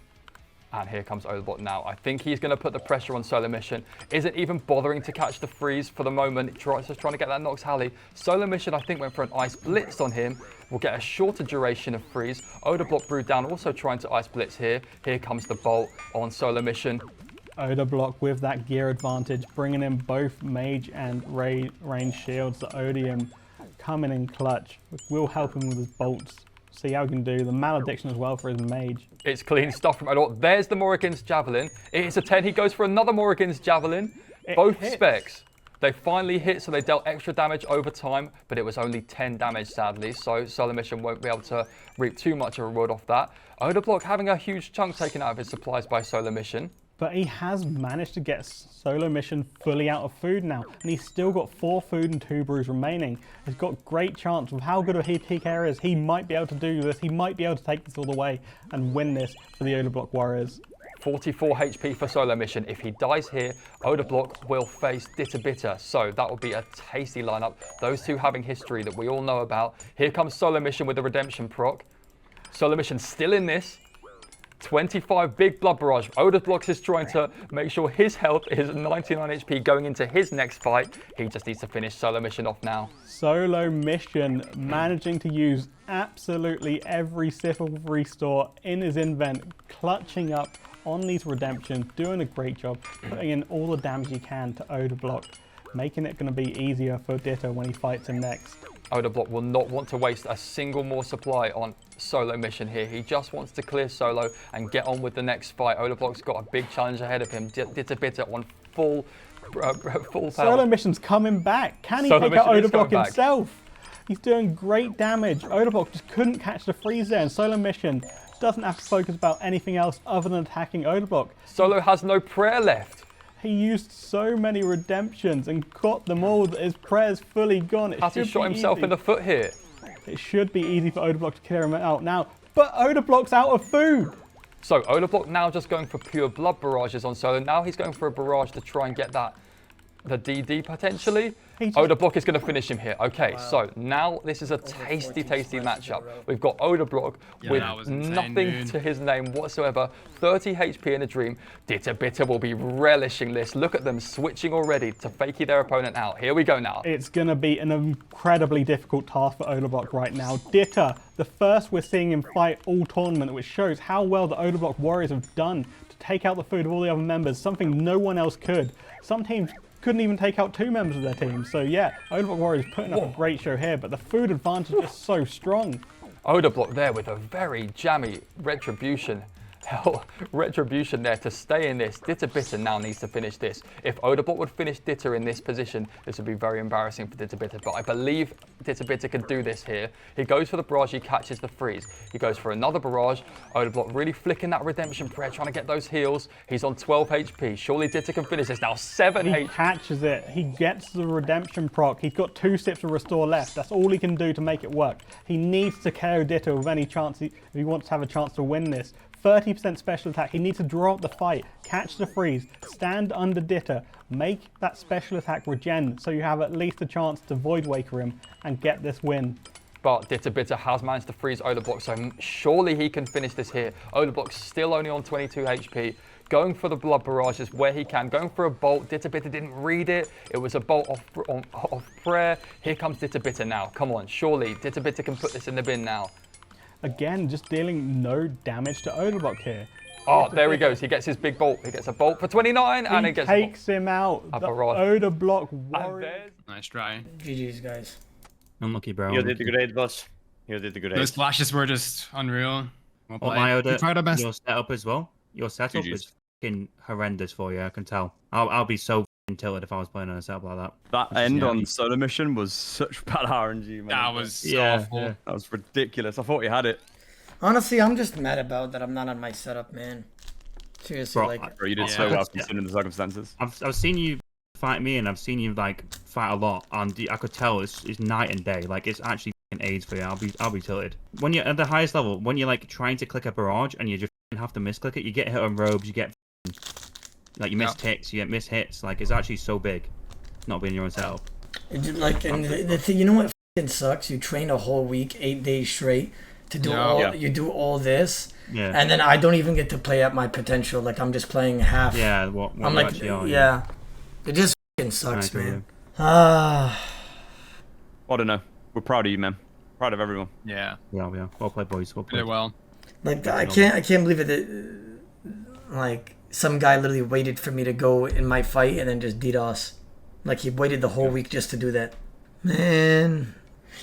And here comes Odablock now. I think he's going to put the pressure on Solo Mission. Isn't even bothering to catch the freeze for the moment. Just trying to get that Nox Halley. Solo Mission, I think, went for an Ice Blitz on him. We'll get a shorter duration of freeze. Odablock Brood down, also trying to Ice Blitz here. Here comes the Bolt on Solo Mission. Odablock with that gear advantage, bringing in both Mage and range shields. The Odium coming in clutch. Will help him with his bolts. See how he can do. The Malediction as well for his Mage. It's clean stuff from Odablock. There's the Morrigan's Javelin. It is a 10. He goes for another Morrigan's Javelin. Both hits. Specs. They finally hit, so they dealt extra damage over time, but it was only 10 damage, sadly. So Solo Mission won't be able to reap too much of a reward off that. Odablock having a huge chunk taken out of his supplies by Solo Mission. But he has managed to get Solo Mission fully out of food now, and he's still got 4 food and 2 brews remaining. He's got great chance with how good a PK is. He might be able to do this. He might be able to take this all the way and win this for the Odablock Warriors. 44 HP for Solo Mission. If he dies here, Odablock will face Bitter. So that will be a tasty lineup. Those two having history that we all know about. Here comes Solo Mission with the Redemption proc. Solo Mission still in this. 25 big blood barrage. Odablock is trying to make sure his health is 99 HP going into his next fight. He just needs to finish Solo Mission off now. Solo Mission managing to use absolutely every sip of restore in his invent, clutching up on these redemptions, doing a great job, putting in all the damage he can to Odablock, making it going to be easier for Ditto when he fights him next. Odablock will not want to waste a single more supply on Solo Mission here. He just wants to clear Solo and get on with the next fight. Odablock's got a big challenge ahead of him. Bitter on full power. Solo Mission's coming back. Can he Solo take out Mission is Odablock coming himself? He's doing great damage. Odablock just couldn't catch the freeze there, and Solo Mission doesn't have to focus about anything else other than attacking Odablock. Solo has no prayer left. He used so many redemptions and got them all that his prayer's fully gone. Has he shot himself in the foot here? It should be easy for Odablock to clear him out now, but Odablock's out of food. So Odablock now just going for pure blood barrages on Solo. Now he's going for a barrage to try and get that, the DD potentially. Odablock is going to finish him here. Okay, so now this is a tasty matchup. We've got Odablock with nothing to his name whatsoever. 30 HP in a dream. Bitter will be relishing this. Look at them switching already to fakey their opponent out. Here we go now. It's going to be an incredibly difficult task for Odablock right now. Ditter, the first we're seeing him fight all tournament, which shows how well the Odablock Warriors have done to take out the food of all the other members, something no one else could. Some teams couldn't even take out 2 members of their team. So yeah, Odablock Warriors putting up a great show here, but the food advantage is just so strong. Odablock there with a very jammy Retribution. Hell, Retribution there to stay in this. Bitter now needs to finish this. If Odablock would finish Ditter in this position, this would be very embarrassing for Bitter. But I believe Bitter can do this here. He goes for the barrage, he catches the freeze. He goes for another barrage. Odablock really flicking that redemption prayer, trying to get those heals. He's on 12 HP. Surely Ditter can finish this. Now 7 HP. He catches it. He gets the redemption proc. He's got 2 sips of restore left. That's all he can do to make it work. He needs to KO Ditto with any chance if he wants to have a chance to win this. 30% special attack. He needs to draw up the fight, catch the freeze, stand under Ditter, make that special attack regen so you have at least a chance to Void Waker him and get this win. But Bitter has managed to freeze Odablock, so surely he can finish this here. Odablock's still only on 22 HP. Going for the blood barrages where he can. Going for a bolt. Bitter didn't read it. It was a bolt off prayer. Here comes Bitter now. Come on, surely Bitter can put this in the bin now. Again, just dealing no damage to Odablock here. Oh, there he goes. He gets his big bolt. He gets a bolt for 29, and he gets takes him out. The Odablock Warrior. Nice try. GG's, guys. Unlucky, bro. You did great, boss. You did great. Those flashes were just unreal. Oh, my Oda, we tried our best. your setup as well. Your setup is fucking horrendous for you, I can tell. I'll be so tilted if I was playing on a setup like that. That end on solo mission was such bad RNG, man. That was awful. That was ridiculous. I thought he had it. Honestly, I'm just mad about that I'm not on my setup, man. Seriously, Bro, like... Bro, you did so well considering the circumstances. I've seen you fight me, and I've seen you like fight a lot, and I could tell it's night and day. Like it's actually AIDS for you. I'll be tilted. When you're at the highest level, when you're like trying to click a barrage and you just have to misclick it, you get hit on robes, you get like you miss ticks, you get miss hits. Like it's actually so big, not being your own setup. Like, and the thing, you know what fucking sucks? You train a whole week, 8 days straight to do you do all this, and then I don't even get to play at my potential. Like I'm just playing half. Yeah, what I'm like, it just fucking sucks, man. I don't know. We're proud of you, man. Proud of everyone. Yeah. Yeah. Well played, boys. Well played. Did well. Like I can't believe it. That, like some guy literally waited for me to go in my fight and then just DDoS. Like he waited the whole week just to do that. Man,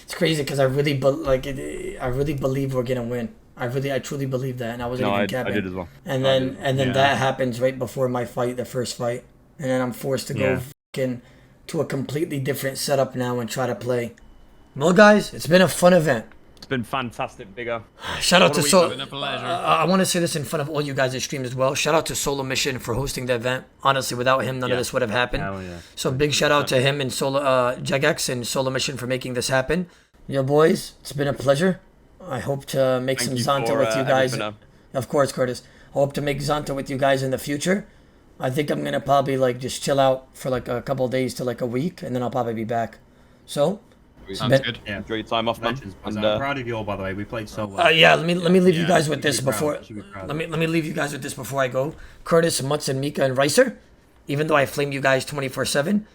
it's crazy because I really believe we're gonna win. I truly believe that, and I wasn't even capping. I did as well. And then that happens right before my fight, the first fight, and then I'm forced to go fucking to a completely different setup now and try to play. Well, guys, it's been a fun event. It's been fantastic, Bigger. Shout out to Solo. Been a pleasure. I want to say this in front of all you guys that streamed as well. Shout out to Solo Mission for hosting the event. Honestly, without him, none of this would have happened. So big shout out to him and Solo Jagex and Solo Mission for making this happen. Yo, boys, it's been a pleasure. I hope to make some Zonta with you guys. Of course, Curtis. I hope to make Zonta with you guys in the future. I think I'm gonna probably like just chill out for like a couple of days to like a week, and then I'll probably be back. So. Sounds good. Yeah. Enjoy your time off, man. I'm proud of you all, by the way. We played so well. Yeah, let me leave you guys with this before. Let me leave you guys with this before I go. Curtis, Mutz, and Mika and Ricer. Even though I flame you guys 24/7,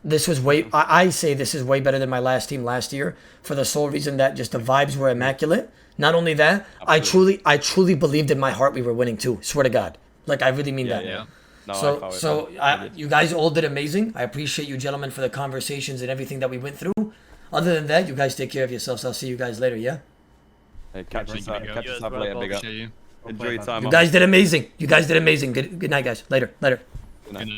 this was way. I say this is way better than my last team last year for the sole reason that just the vibes were immaculate. Not only that, I truly believed in my heart we were winning too. Swear to God, like I really mean that. Yeah. No, you guys all did amazing. I appreciate you gentlemen for the conversations and everything that we went through. Other than that, you guys take care of yourselves. I'll see you guys later, yeah? Hey, catch us up later, Bigger. Enjoy your time off. You guys did amazing. Good night, guys. Later. Good night.